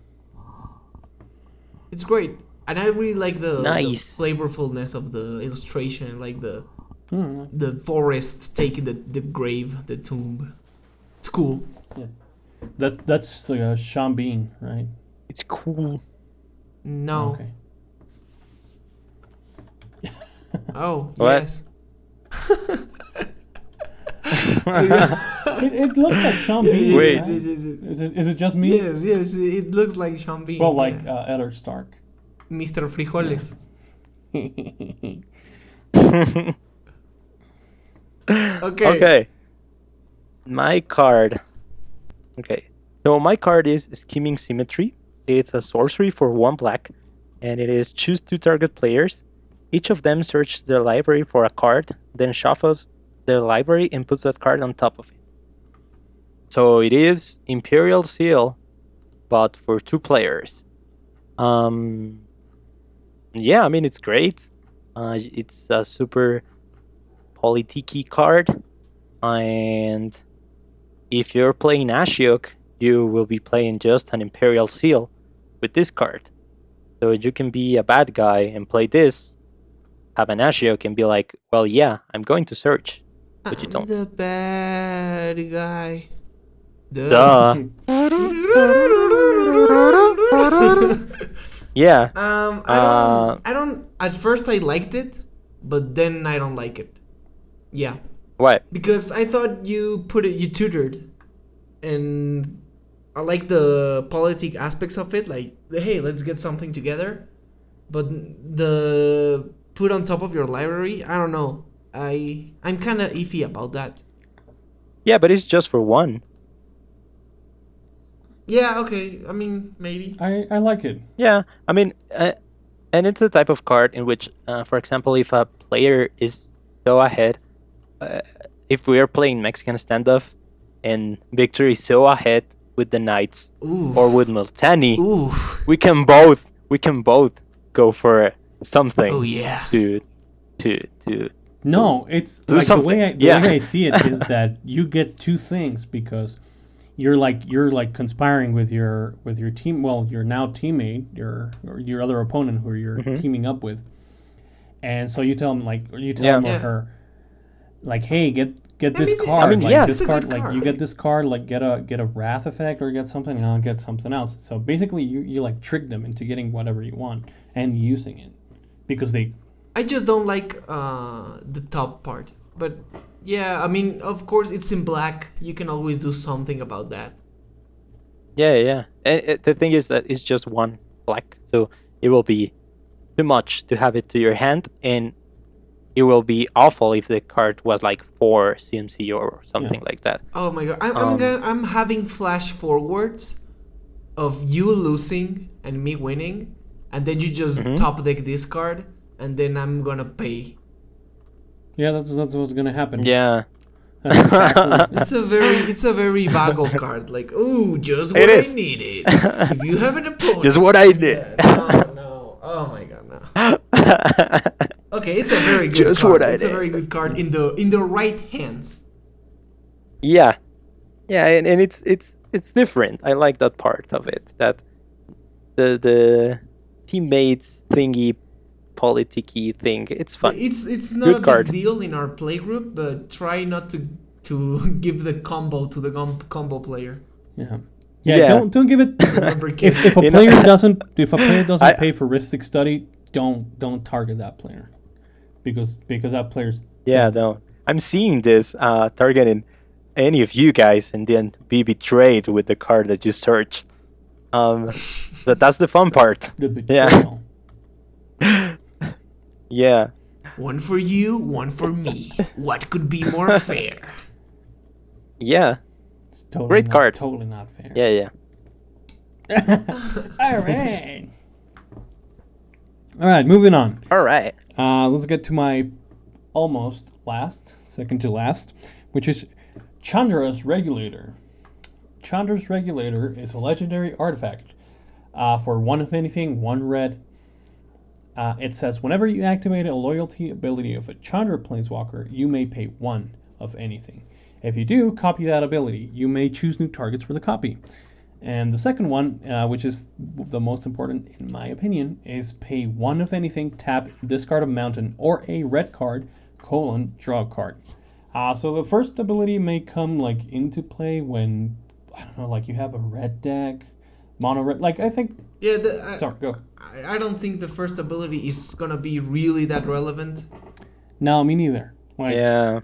It's great, and I really like the Nice. flavorfulness of the illustration, like the Mm, the forest taking the grave, the tomb. It's cool. that's Sean Bean, right? It's cool. No. Okay. Oh What? yes. It looks like Sean Bean. Wait. right? Is it just me? Yes, it looks like Sean Bean. Well, like yeah. Elder Stark. Mr. Frijoles. Okay. Okay. My card. Okay. So my card is Scheming Symmetry. It's a sorcery for 1 black, and it is choose 2 target players. Each of them searches their library for a card, then shuffles their library and puts that card on top of it. So it is Imperial Seal, but for 2 players. Yeah, I mean, it's great. It's a super politicky card, and if you're playing Ashiok, you will be playing just an Imperial Seal with this card. So you can be a bad guy and play this, have an Ashio can be like, well, yeah, I'm going to search, but you I'm don't. the bad guy. Duh. Yeah. I don't. At first, I liked it, but then I don't like it. Yeah, What? because I thought you tutored, and I like the politic aspects of it. Like, hey, let's get something together. But the put on top of your library, I don't know. I'm kind of iffy about that. Yeah, but it's just for one. Yeah, okay. I mean, maybe. I like it. Yeah, I mean, and it's the type of card in which, for example, if a player is so ahead, uh, if we are playing Mexican standoff, and Victor is so ahead with the knights Oof. or with Miltani, Oof. we can both go for something. Oh yeah. To No, it's do like something. the way Yeah. I see it is that you get two things because you're like conspiring with your team. Well, your now teammate, your other opponent who you're Mhm. teaming up with, and so you tell him Yeah. him or Yeah. her, like, hey, get this mean, card. I mean, like yeah. this it's a card, good like card. you get this card, like get a wrath effect or get something, and I'll get something else. So basically, you like trick them into getting whatever you want and using it because they. I just don't like the top part. But yeah, I mean, of course, it's in black. You can always do something about that. Yeah. And the thing is that it's just one black, so it will be too much to have it to your hand, and it will be awful if the card was like 4 CMC or something like that. Oh my god, Um, I'm having flash forwards of you losing and me winning, and then you just Mhm. top deck this card, and then I'm gonna pay. Yeah, that's what's gonna happen. Yeah. That's exactly. It's a very Vago card. Like, ooh, just It what I is. needed. If you have an opponent, Just what I did. Yeah, no. Oh my god, no. Okay, it's a very good Just card. what I It's a did. very good card in the right hands. Yeah, and it's different. I like that part of it. That the teammates thingy, politicky thing. It's fun. It's not Good a card. big deal in our playgroup, but try not to give the combo to the combo player. Yeah. Yeah. Don't give it. Remember, if kids. a You know- player doesn't I- pay for Ristic Study, don't target that player, because that player's. Yeah, no. I'm seeing this targeting any of you guys and then be betrayed with the card that you search. But that's the fun part. The Yeah. betrayal. Yeah. One for you, one for me. What could be more fair? Yeah. It's totally Great not, card. Totally not fair. Yeah. All right. All right, moving on. All right. Let's get to my almost second to last, which is Chandra's Regulator. Chandra's Regulator is a legendary artifact. For one of anything, 1 red. It says, whenever you activate a loyalty ability of a Chandra Planeswalker, you may pay 1 of anything. If you do, copy that ability. You may choose new targets for the copy. And the second one, which is the most important in my opinion, is pay 1 of anything, tap, discard a mountain or a red card, draw a card. So the first ability may come like into play when, I don't know, like you have a red deck, mono red, like I think, Yeah, sorry, go. I don't think the first ability is gonna be really that relevant. No, me neither. Like, Yeah.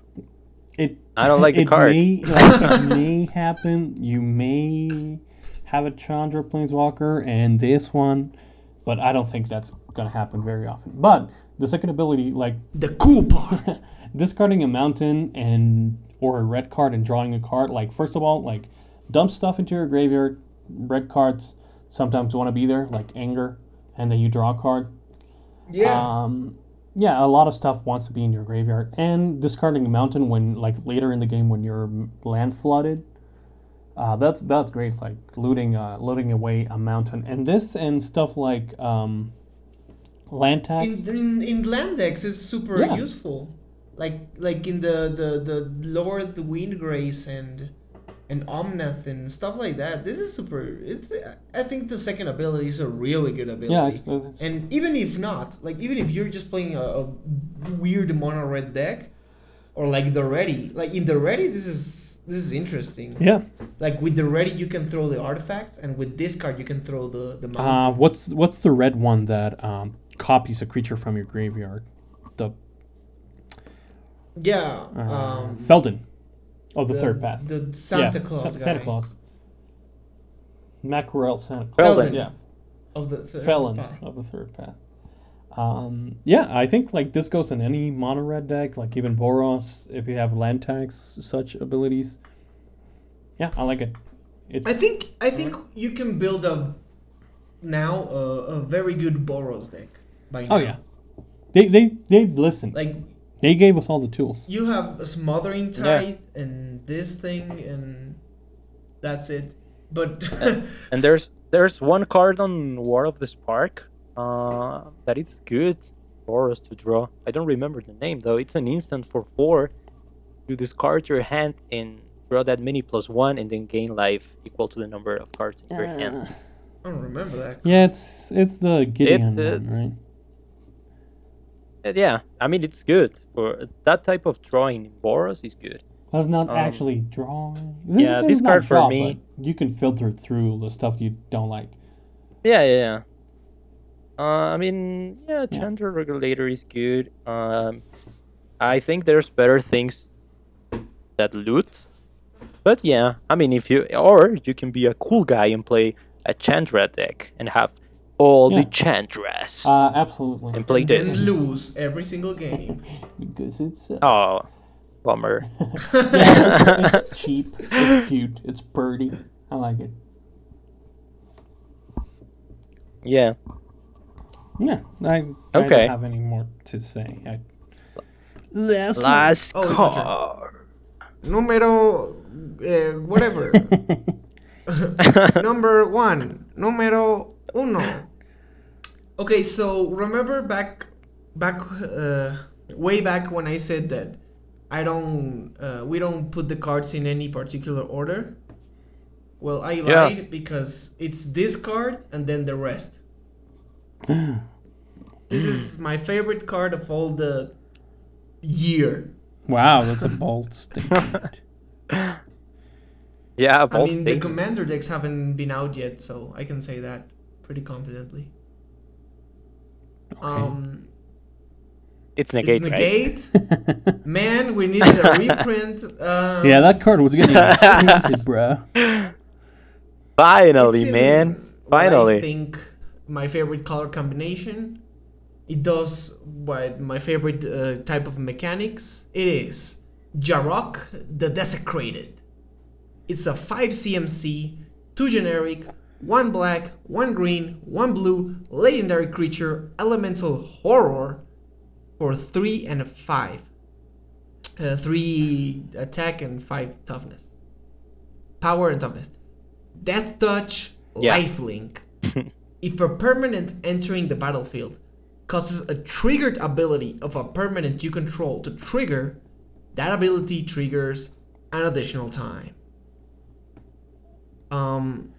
It, I don't like the it card. it may happen. You may have a Chandra Planeswalker and this one, but I don't think that's going to happen very often. But the second ability, like The cool part. discarding a mountain or a red card and drawing a card, like first of all, like dump stuff into your graveyard. Red cards sometimes want to be there, like anger, and then you draw a card. Yeah. Yeah, a lot of stuff wants to be in your graveyard, and discarding a mountain when, like, later in the game when you're land flooded. That's great, like looting away a mountain, and this and stuff like land tax. In land decks is super Yeah. useful. Like in the Lord the Windgrace and and Omnath and stuff like that. This is super. I think the second ability is a really good ability. And even if not, like even if you're just playing a weird mono red deck, or like the ready, like in the ready, this is interesting. Yeah. Like with the ready, you can throw the artifacts, and with this card, you can throw the mountains. What's the red one that copies a creature from your graveyard? The Yeah. Felden of the third path. The Santa Claus guy. Santa Claus. Mackerel Santa Claus. Felden. Yeah. Of the third Felon path. of the third path. Yeah, I think like this goes in any mono red deck, like even Boros, if you have land tax, such abilities. Yeah, I like it. I think you can build a very good Boros deck by now. Oh yeah, they've listened. Like they gave us all the tools. you have a Smothering Tide and this thing and that's it. But And there's one card on War of the Spark that is good for us to draw. I don't remember the name though. It's an instant for 4. You discard your hand and draw that mini +1 and then gain life equal to the number of cards in your hand. I don't remember that. Yeah, it's the Gideon one, right? Yeah, I mean it's good for that type of drawing in Boros is good. That's not actually drawing. This not card for draw, me. but you can filter through the stuff you don't like. Yeah. I mean, Chandra Regulator is good. I think there's better things that loot. But yeah, I mean, you can be a cool guy and play a Chandra deck and have all the Chandras Absolutely. and play And this. lose every single game. Because it's Oh, bummer. it's cheap, it's cute, it's pretty. I like it. Yeah. Yeah, I Okay. don't have any more to say. Last Oh, it's my card. Numero whatever. Number 1. Numero uno. Okay, so remember way back when I said that we don't put the cards in any particular order? Well, I lied because it's this card and then the rest. This is my favorite card of all the year. Wow, that's a bold statement. Yeah, I both mean, the things. commander decks haven't been out yet, so I can say that pretty confidently. It's negate, It's right? negate. Man, we needed a reprint. Yeah, that card was getting expensive, bro. Finally, it's in man. what Finally. I think my favorite color combination. It does what my favorite type of mechanics. It is Jarok the Desecrated. It's a 5 CMC, 2 generic, 1 black, 1 green, 1 blue, legendary creature, elemental horror for 3 and a 5. 3 attack and 5 toughness. Power and toughness. Death Touch, Lifelink. If a permanent entering the battlefield causes a triggered ability of a permanent you control to trigger, that ability triggers an additional time. When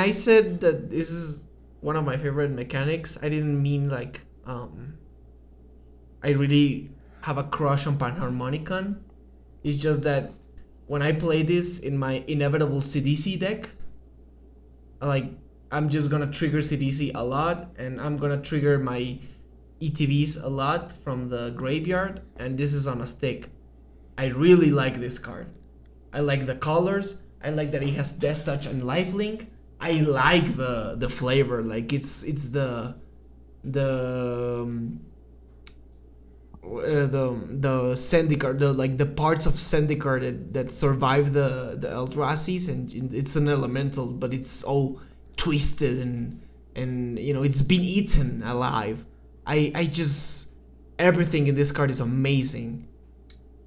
I said that this is one of my favorite mechanics, I didn't mean like I really have a crush on Panharmonicon. It's just that when I play this in my inevitable CDC deck, like I'm just gonna trigger CDC a lot, and I'm gonna trigger my ETBs a lot from the graveyard, and this is on a stick. I really like this card. I like the colors. I like that it has Death Touch and Lifelink. I like the flavor. Like it's the Zendikar, the parts of Zendikar that survive the Eldrasis, and it's an elemental, but it's all twisted and you know it's been eaten alive. I just everything in this card is amazing,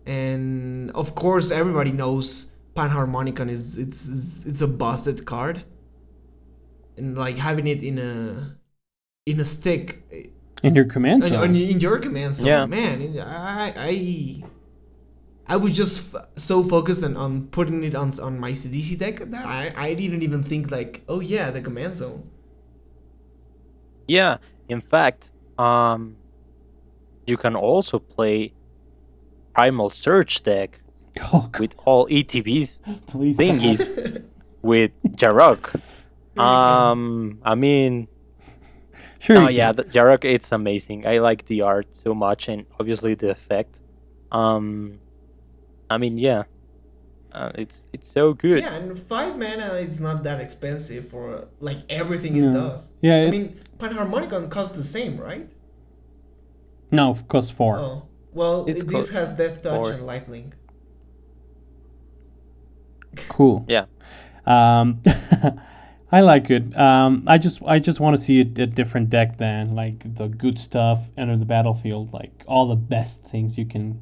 and of course everybody knows Panharmonicon it's a busted card, and like having it in a stick. In your command zone. In your command zone, Yeah. man. I I was just so focused on putting it on my CDC deck that I didn't even think like, oh yeah, the command zone. Yeah, in fact, you can also play Primal Surge deck Oh, God, with all ETBs please. thingies with Jarok. Sure I mean, Sure. oh you yeah, can. the Jarok, it's amazing. I like the art so much, and obviously the effect. I mean, yeah, it's so good. Yeah, and 5 mana is not that expensive for like everything it No. does. Yeah, I it's mean, Panharmonicon costs the same, right? no, of course 4. Oh, well, It's this has Death Touch 4. and Lifelink. Cool. Yeah. I like it. I just want to see a different deck than like the good stuff enter the battlefield, like all the best things you can.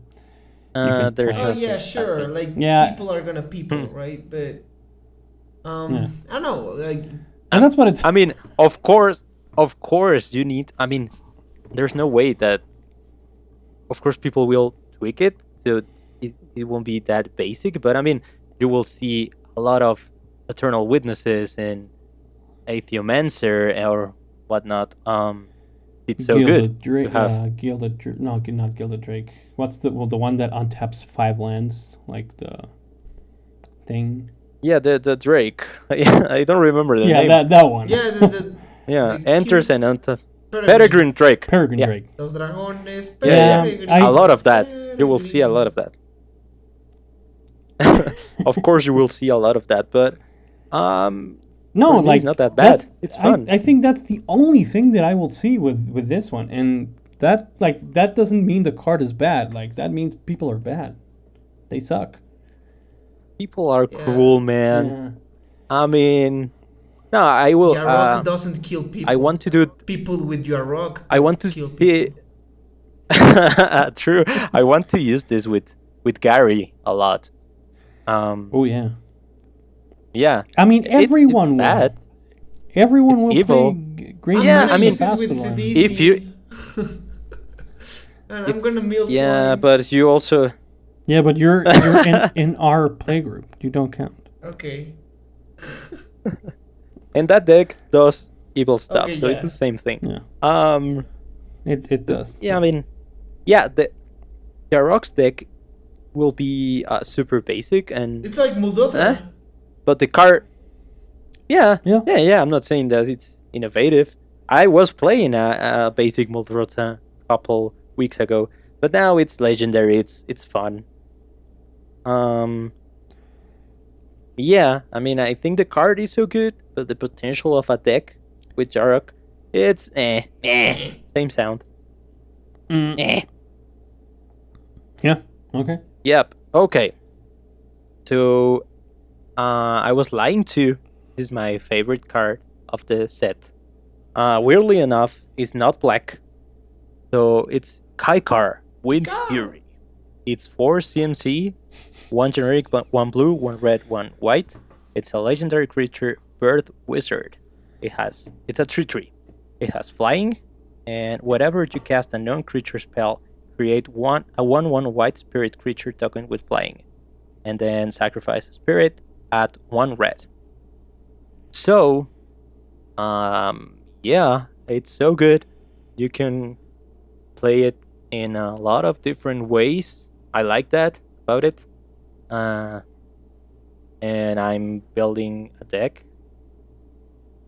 can There's play. Oh nothing yeah, sure. happening. Like Yeah. people are gonna people, Hmm. right? But Yeah. I don't know. Like And that's what it's. I mean, of course, you need. I mean, there's no way that. Of course, people will tweak it, so it won't be that basic. But I mean, you will see a lot of Eternal Witnesses and Aethiomancer or whatnot. It's so good. Drake. You have No, not Gilded Drake. What's the one that untaps 5 lands, like the thing? the Drake. Yeah, I don't remember the Yeah, name. that one. yeah, Yeah, the enters cute and Peregrine Drake. Peregrine Yeah. Drake. Los dragones. Yeah, I- a lot of that. You will see a lot of that. Of course, you will see a lot of that, but No, for me, like it's not that bad. that's- It's fun. I think that's the only thing that I will see with this one, and that doesn't mean the card is bad. Like that means people are bad. They suck. People are Yeah. cruel, man. Yeah. I mean, no, I will. Yarok doesn't kill people. I want to do. people with Yarok. I want to kill see. True. I want to use this with Gary a lot. Oh yeah. Yeah. I mean, It's everyone will. bad. Everyone It's will evil. play Green. I'm Yeah, gonna I mean, use it with Fast one. CDC. If you- and I'm It's- gonna milk Yeah, twice. but you also. Yeah, but you're in our playgroup. You don't count. Okay. And that deck does evil stuff, Okay, so it's yeah. the same thing. Yeah, Um. it does. Yeah, I mean, yeah, the Jarok's deck will be super basic, and It's like Muldotha. but the card, yeah, Yeah. yeah. I'm not saying that it's innovative. I was playing a basic Muldrota a couple weeks ago, but now it's legendary. It's fun. Yeah, I mean, I think the card is so good, but the potential of a deck with Jarok, it's same sound. Mm. Yeah. Okay. Yep. Okay. So, I was lying too. This is my favorite card of the set. Weirdly enough, it's not black. So it's Kaikar, Wind Kaikar! Fury. It's 4 CMC, 1 generic, 1 blue, 1 red, 1 white. It's a legendary creature, Bird Wizard. It's a 3/3. It has flying, and whenever you cast a non-creature spell, create a 1/1 white spirit creature token with flying, and then sacrifice a spirit at 1 red. So, yeah, it's so good. You can play it in a lot of different ways. I like that about it. And I'm building a deck.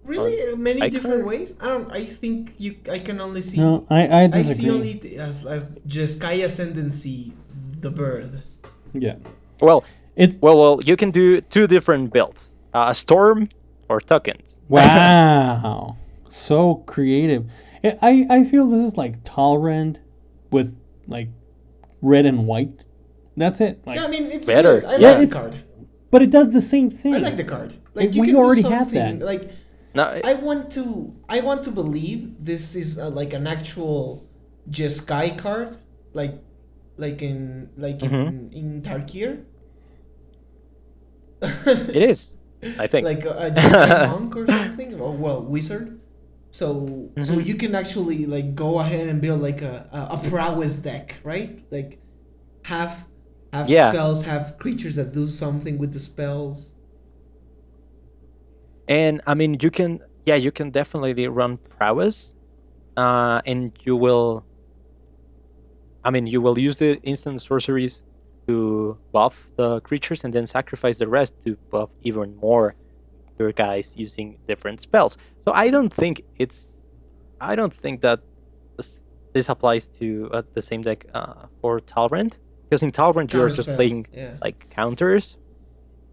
Really? Many I different can't- ways? I think I can only see. No, I I disagree. see only as just Sky Ascendancy, the bird. Yeah. Well, It's you can do 2 different builds: Storm or tokens. wow. So creative. I feel this is like Talrand with like red and white. That's it. Like, Yeah, I mean it's Better. good. I Yeah, like the it's- card. but it does the same thing. I like the card. Like We you can already do have something. that. Like No, I want to believe this is like an actual Jeskai card, like in in Tarkir. it is. I think. Like a Jeskai monk or something, or well, wizard. So Mhm. you can actually like go ahead and build like a prowess deck, right? Like have Have Yeah, spells, have creatures that do something with the spells. and I mean you can definitely run prowess, and you will use the instant sorceries to buff the creatures and then sacrifice the rest to buff even more your guys using different spells. So I don't think that this applies to the same deck for Talrand, because in Talrand you're Counter just spells. playing Yeah. like counters,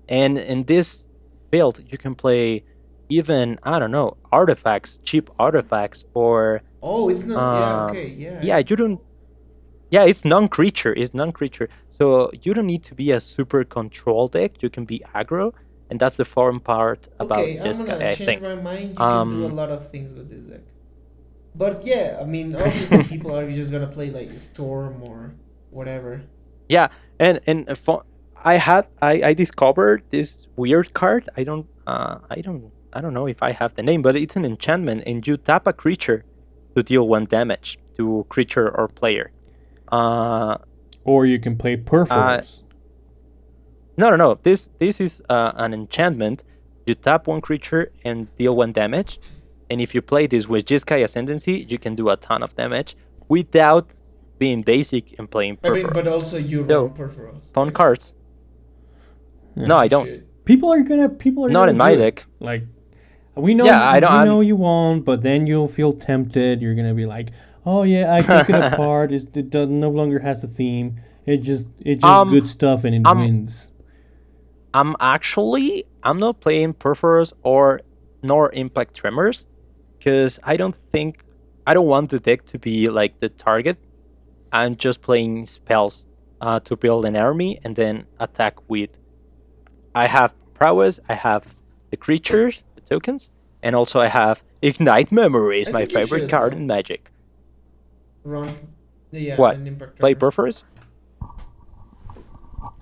and in this build you can play even, I don't know, artifacts, cheap artifacts, or Oh, it's not. Yeah. um, Okay. Yeah. yeah, you don't. Yeah, it's non-creature. It's non-creature, so you don't need to be a super control deck. You can be aggro, and that's the fun part about Okay, I'm this gonna guy, I change think. my mind. You can do a Um, lot of things with this deck. But yeah, I mean, obviously people are just gonna play like Storm or whatever. yeah, I discovered this weird card. I don't know if I have the name, but it's an enchantment, and you tap a creature to deal 1 damage to creature or player. Uh, Or you can play uh, Perforos. no. This is an enchantment. You tap one creature and deal 1 damage, and if you play this with Jeskai Ascendancy, you can do a ton of damage without being basic and playing I mean, but Perforos. also you run So Perforos, fun right? cards. Yeah. No, I Oh, don't. shit. People are gonna Not in do my it. deck. Like we know Yeah, I don't. we know you won't, but then you'll feel tempted. You're gonna be like, oh yeah, I took it apart. It does, no longer has a theme. It's just Um, good stuff and it I'm wins. I'm not playing Perforers or nor Impact Tremors, because I don't want the deck to be like the target. I'm just playing spells to build an army and then attack with. I have prowess. I have the creatures, the tokens, and also I have Ignite Memories, I my think you favorite should card though in Magic. run. Yeah, What? an Impact Play Tremors. Perforers?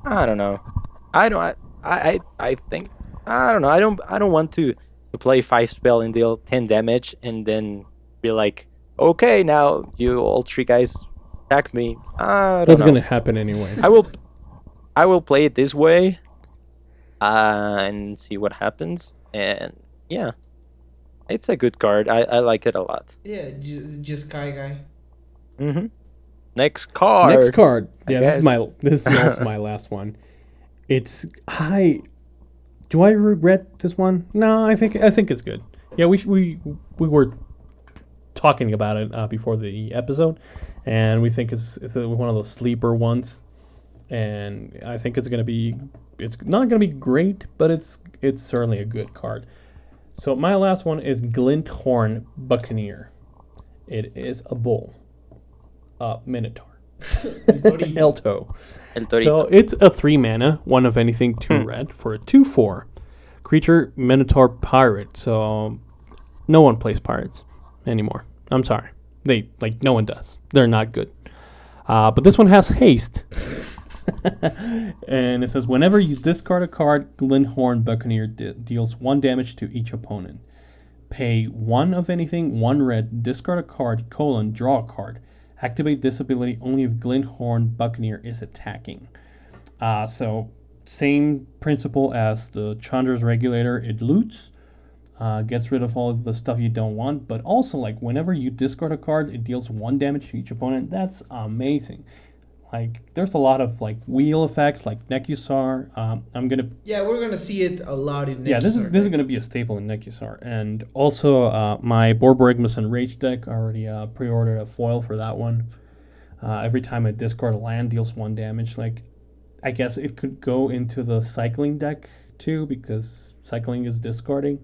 I don't know. I don't. I think. I don't know. I don't want to play 5 spell and deal 10 damage and then be like, okay, now you all 3 guys attack me. I don't That's know. gonna happen anyway. I will play it this way, and see what happens. And yeah, it's a good card. I like it a lot. Yeah, just Kai guy. Mm-hmm. Next card. Next card. I Yeah, guess. this is also my last one. It's do I regret this one? No, I think it's good. Yeah, we were talking about it before the episode, and we think it's one of those sleeper ones, and I think it's not gonna be great, but it's certainly a good card. So my last one is Glinthorn Buccaneer. It is a bull, minotaur, Elto. El Torito. So it's a 3 mana, 1 of anything, 2 red for a 2/4 creature Minotaur pirate. So no one plays pirates anymore. I'm sorry, no one does. They're not good. But this one has haste, and it says whenever you discard a card, Glinthorn Buccaneer deals 1 damage to each opponent. Pay 1 of anything, 1 red, discard a card, draw a card. Activate this ability only if Glinthorn Buccaneer is attacking. So same principle as the Chandra's Regulator. It loots, gets rid of all the stuff you don't want, but also like whenever you discard a card, it deals 1 damage to each opponent. That's amazing. Like there's a lot of like wheel effects, like Nekusar. Yeah, we're gonna see it a lot in. Yeah, this is Nekusar going to be a staple in Nekusar, and also my Borborygmus and Rage deck already pre-ordered a foil for that one. Every time I discard a land, deals 1 damage. Like, I guess it could go into the cycling deck too, because cycling is discarding.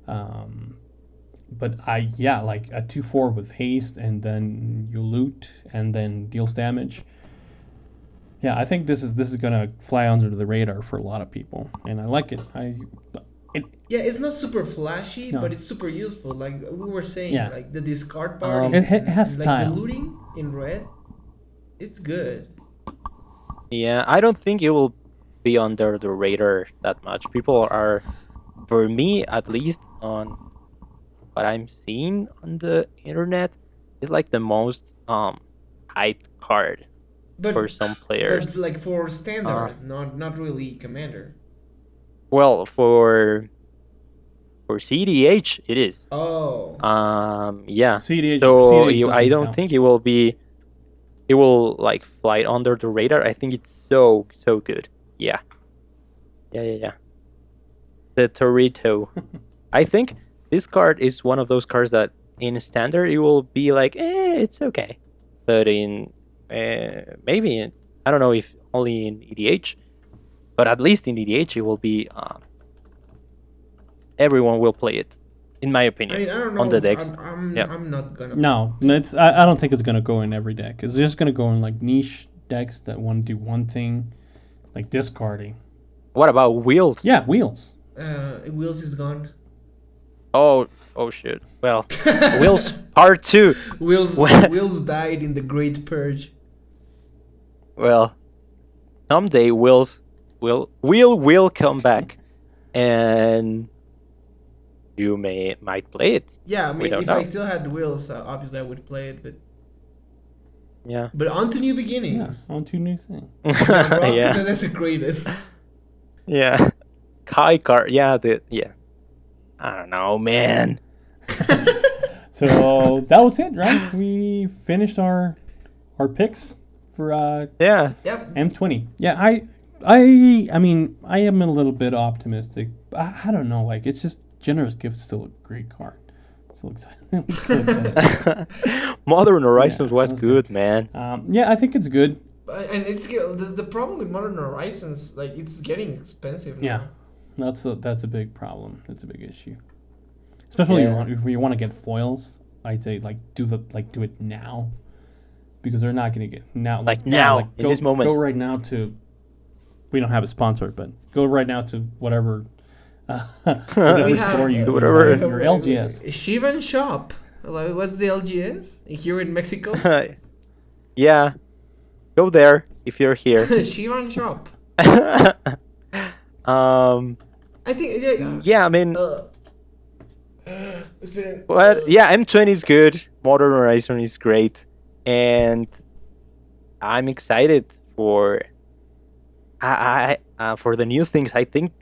But like a 2/4 with haste, and then you loot, and then deals damage. Yeah, I think this is gonna fly under the radar for a lot of people, and I like it. Yeah, it's not super flashy, No. but it's super useful. Like we were saying, Yeah. like the discard part, It has like style. the looting in red, it's good. Yeah, I don't think it will be under the radar that much. People are, for me at least, on what I'm seeing on the internet, is like the most hyped card But for some but players. like for standard, Uh, not really commander. well, for CDH it is. Oh. Yeah. CDH So CDH I doesn't don't count. think it will like fly under the radar. I think it's so good. Yeah. Yeah. The Torito. I think this card is one of those cards that in standard it will be like, it's okay, but in maybe I don't know if only in EDH, but at least in EDH it will be. Everyone will play it, in my I opinion, mean, I don't on know the if decks. Yeah. I'm not gonna. No, it's I don't think it's gonna go in every deck. It's just gonna go in like niche decks that want to do one thing, like discarding. What about wheels? Yeah, wheels. Wheels is gone. Oh shit. Well, wheels part 2. Wheels Well, Wheels died in the Great Purge. well, someday will come back, and you might play it. Yeah, I We mean, don't if I know. still had Wheels, obviously I would play it. Yeah. But on to new Yeah, beginnings. on to new thing. Rock Yeah. the Desecrated. Yeah. Kai card. Yeah. Yeah. I don't know, man. So that was it, right? We finished our picks for Yeah. Yep. M20. Yeah, I mean, I am a little bit optimistic. I don't know, like it's just Generous Gift is still a great card. So excited. I'm so excited. Modern Horizons Yeah, was that was good, man. Yeah, I think it's good. And the problem with Modern Horizons, like it's getting expensive now. Yeah. That's a big problem. That's a big issue. Especially Yeah. if you want to get foils, I'd say do it now, because they're not going to get now. Like now, in this moment. Go right now to. We don't have a sponsor, but go right now to whatever. Whatever We have- store you Whatever. buy your LGS. Shivan Shop. Like, what's the LGS here in Mexico? Yeah. Go there if you're here. Shivan Shop. um. I think yeah. Yeah. I mean. It's been, But yeah, M20 is good. Modern Horizon is great, and I'm excited for for the new things. I think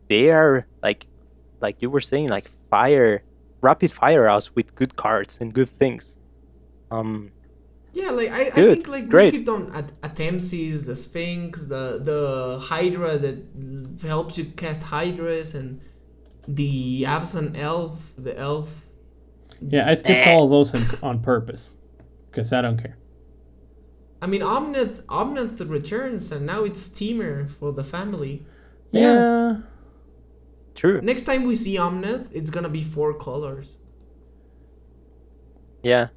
they are like you were saying, like rapid fire us with good cards and good things. Yeah, like I Good, think like great. we skipped on Atemsis, the Sphinx, the Hydra that helps you cast Hydras, and the Absent Elf, the Elf. Yeah, I skipped all of those on purpose, because I don't care. I mean, Omnith returns, and now it's Steamer for the family. Yeah. True. Next time we see Omnith, it's gonna be 4 colors. Yeah.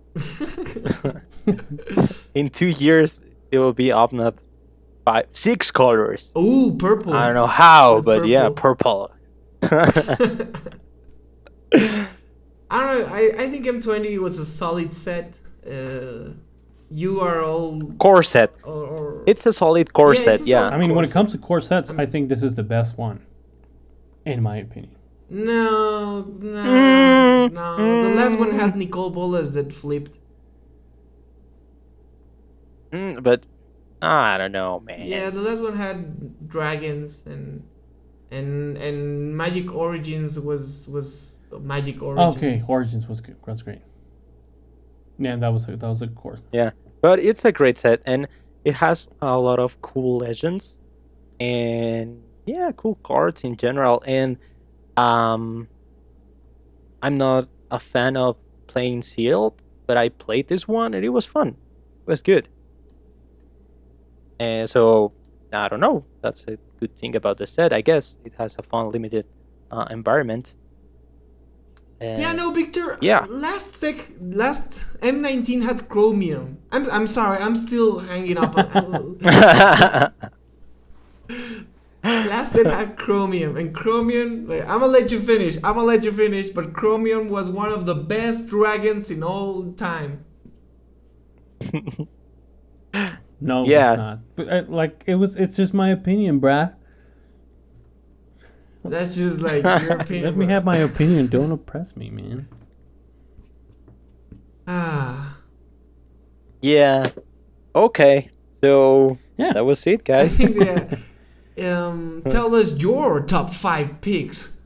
In 2 years, it will be Omnath 6 colors. Ooh, purple. I don't know how, With but yeah, purple. I don't know. I think M20 was a solid set. You are all Core set. or It's a solid core Yeah, set, it's a yeah. solid- I mean, when it course. comes to core sets, I think this is the best one, in my opinion. no. The last one had Nicole Bolas that flipped. But I don't know, man. Yeah, the last one had dragons and Magic Origins was Magic Origins. Okay, Origins was good. That's great. Yeah, that was a course. Yeah, but it's a great set, and it has a lot of cool legends, and yeah, cool cards in general. And I'm not a fan of playing sealed, but I played this one and it was fun. It was good. And so I don't know. That's a good thing about the set, I guess. It has a fun, limited environment. And Yeah, no, Victor. Yeah. Last M19 had Chromium. I'm sorry. I'm still hanging up. Last set had Chromium, and Chromium. Like, I'm gonna let you finish. But Chromium was one of the best dragons in all time. No, Yeah. it's not. But it's just my opinion, bruh. That's just like your opinion. Let me bro. have my opinion. Don't oppress me, man. Ah. Yeah. Okay. So Yeah. that was it, I guys. think tell us your top 5 picks.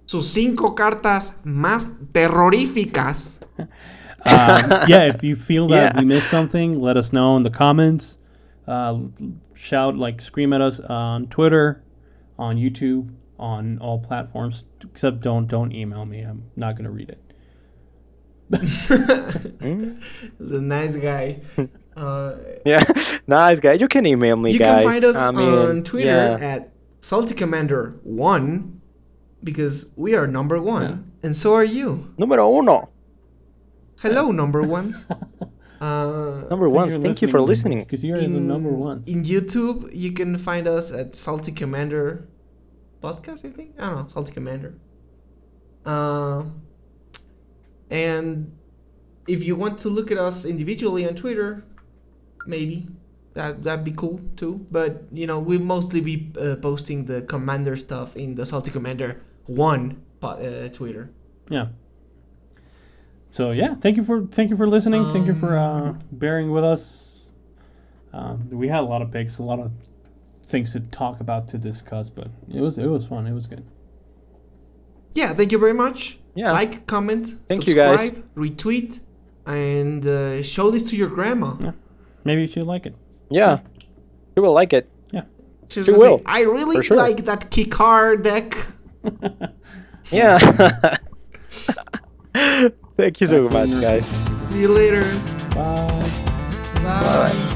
Sus 5 cartas más terroríficas. Yeah, if you feel that Yeah. we missed something, let us know in the comments. Shout, like, scream at us on Twitter, on YouTube, on all platforms. Except don't email me. I'm not gonna read it. Mm, The nice guy. yeah, nice guy. You can email me, You guys. can find us I mean, on Twitter yeah. at SaltyCommander1 because we are number 1 and so are you. Número uno. Hello, number 1s. Number ones. Thank you for listening. Because you're the number one. In YouTube, you can find us at Salty Commander Podcast, I think. I don't know, Salty Commander. And if you want to look at us individually on Twitter, maybe that'd be cool too. But we'll mostly be posting the Commander stuff in the Salty Commander 1 Twitter. Yeah. So yeah, thank you for listening. Thank you for bearing with us. We had a lot of picks, a lot of things to talk about, to discuss, but it was fun. It was good. Yeah, thank you very much. Yeah. Like, comment, Thank you, guys. subscribe, retweet, and show this to your grandma. Yeah. Maybe you should like it. Yeah. You will like it. Yeah. She's She gonna say, will, I really for sure. like that Kikar deck. Yeah. Thank you so much, guys. See you later. Bye. Bye. Bye.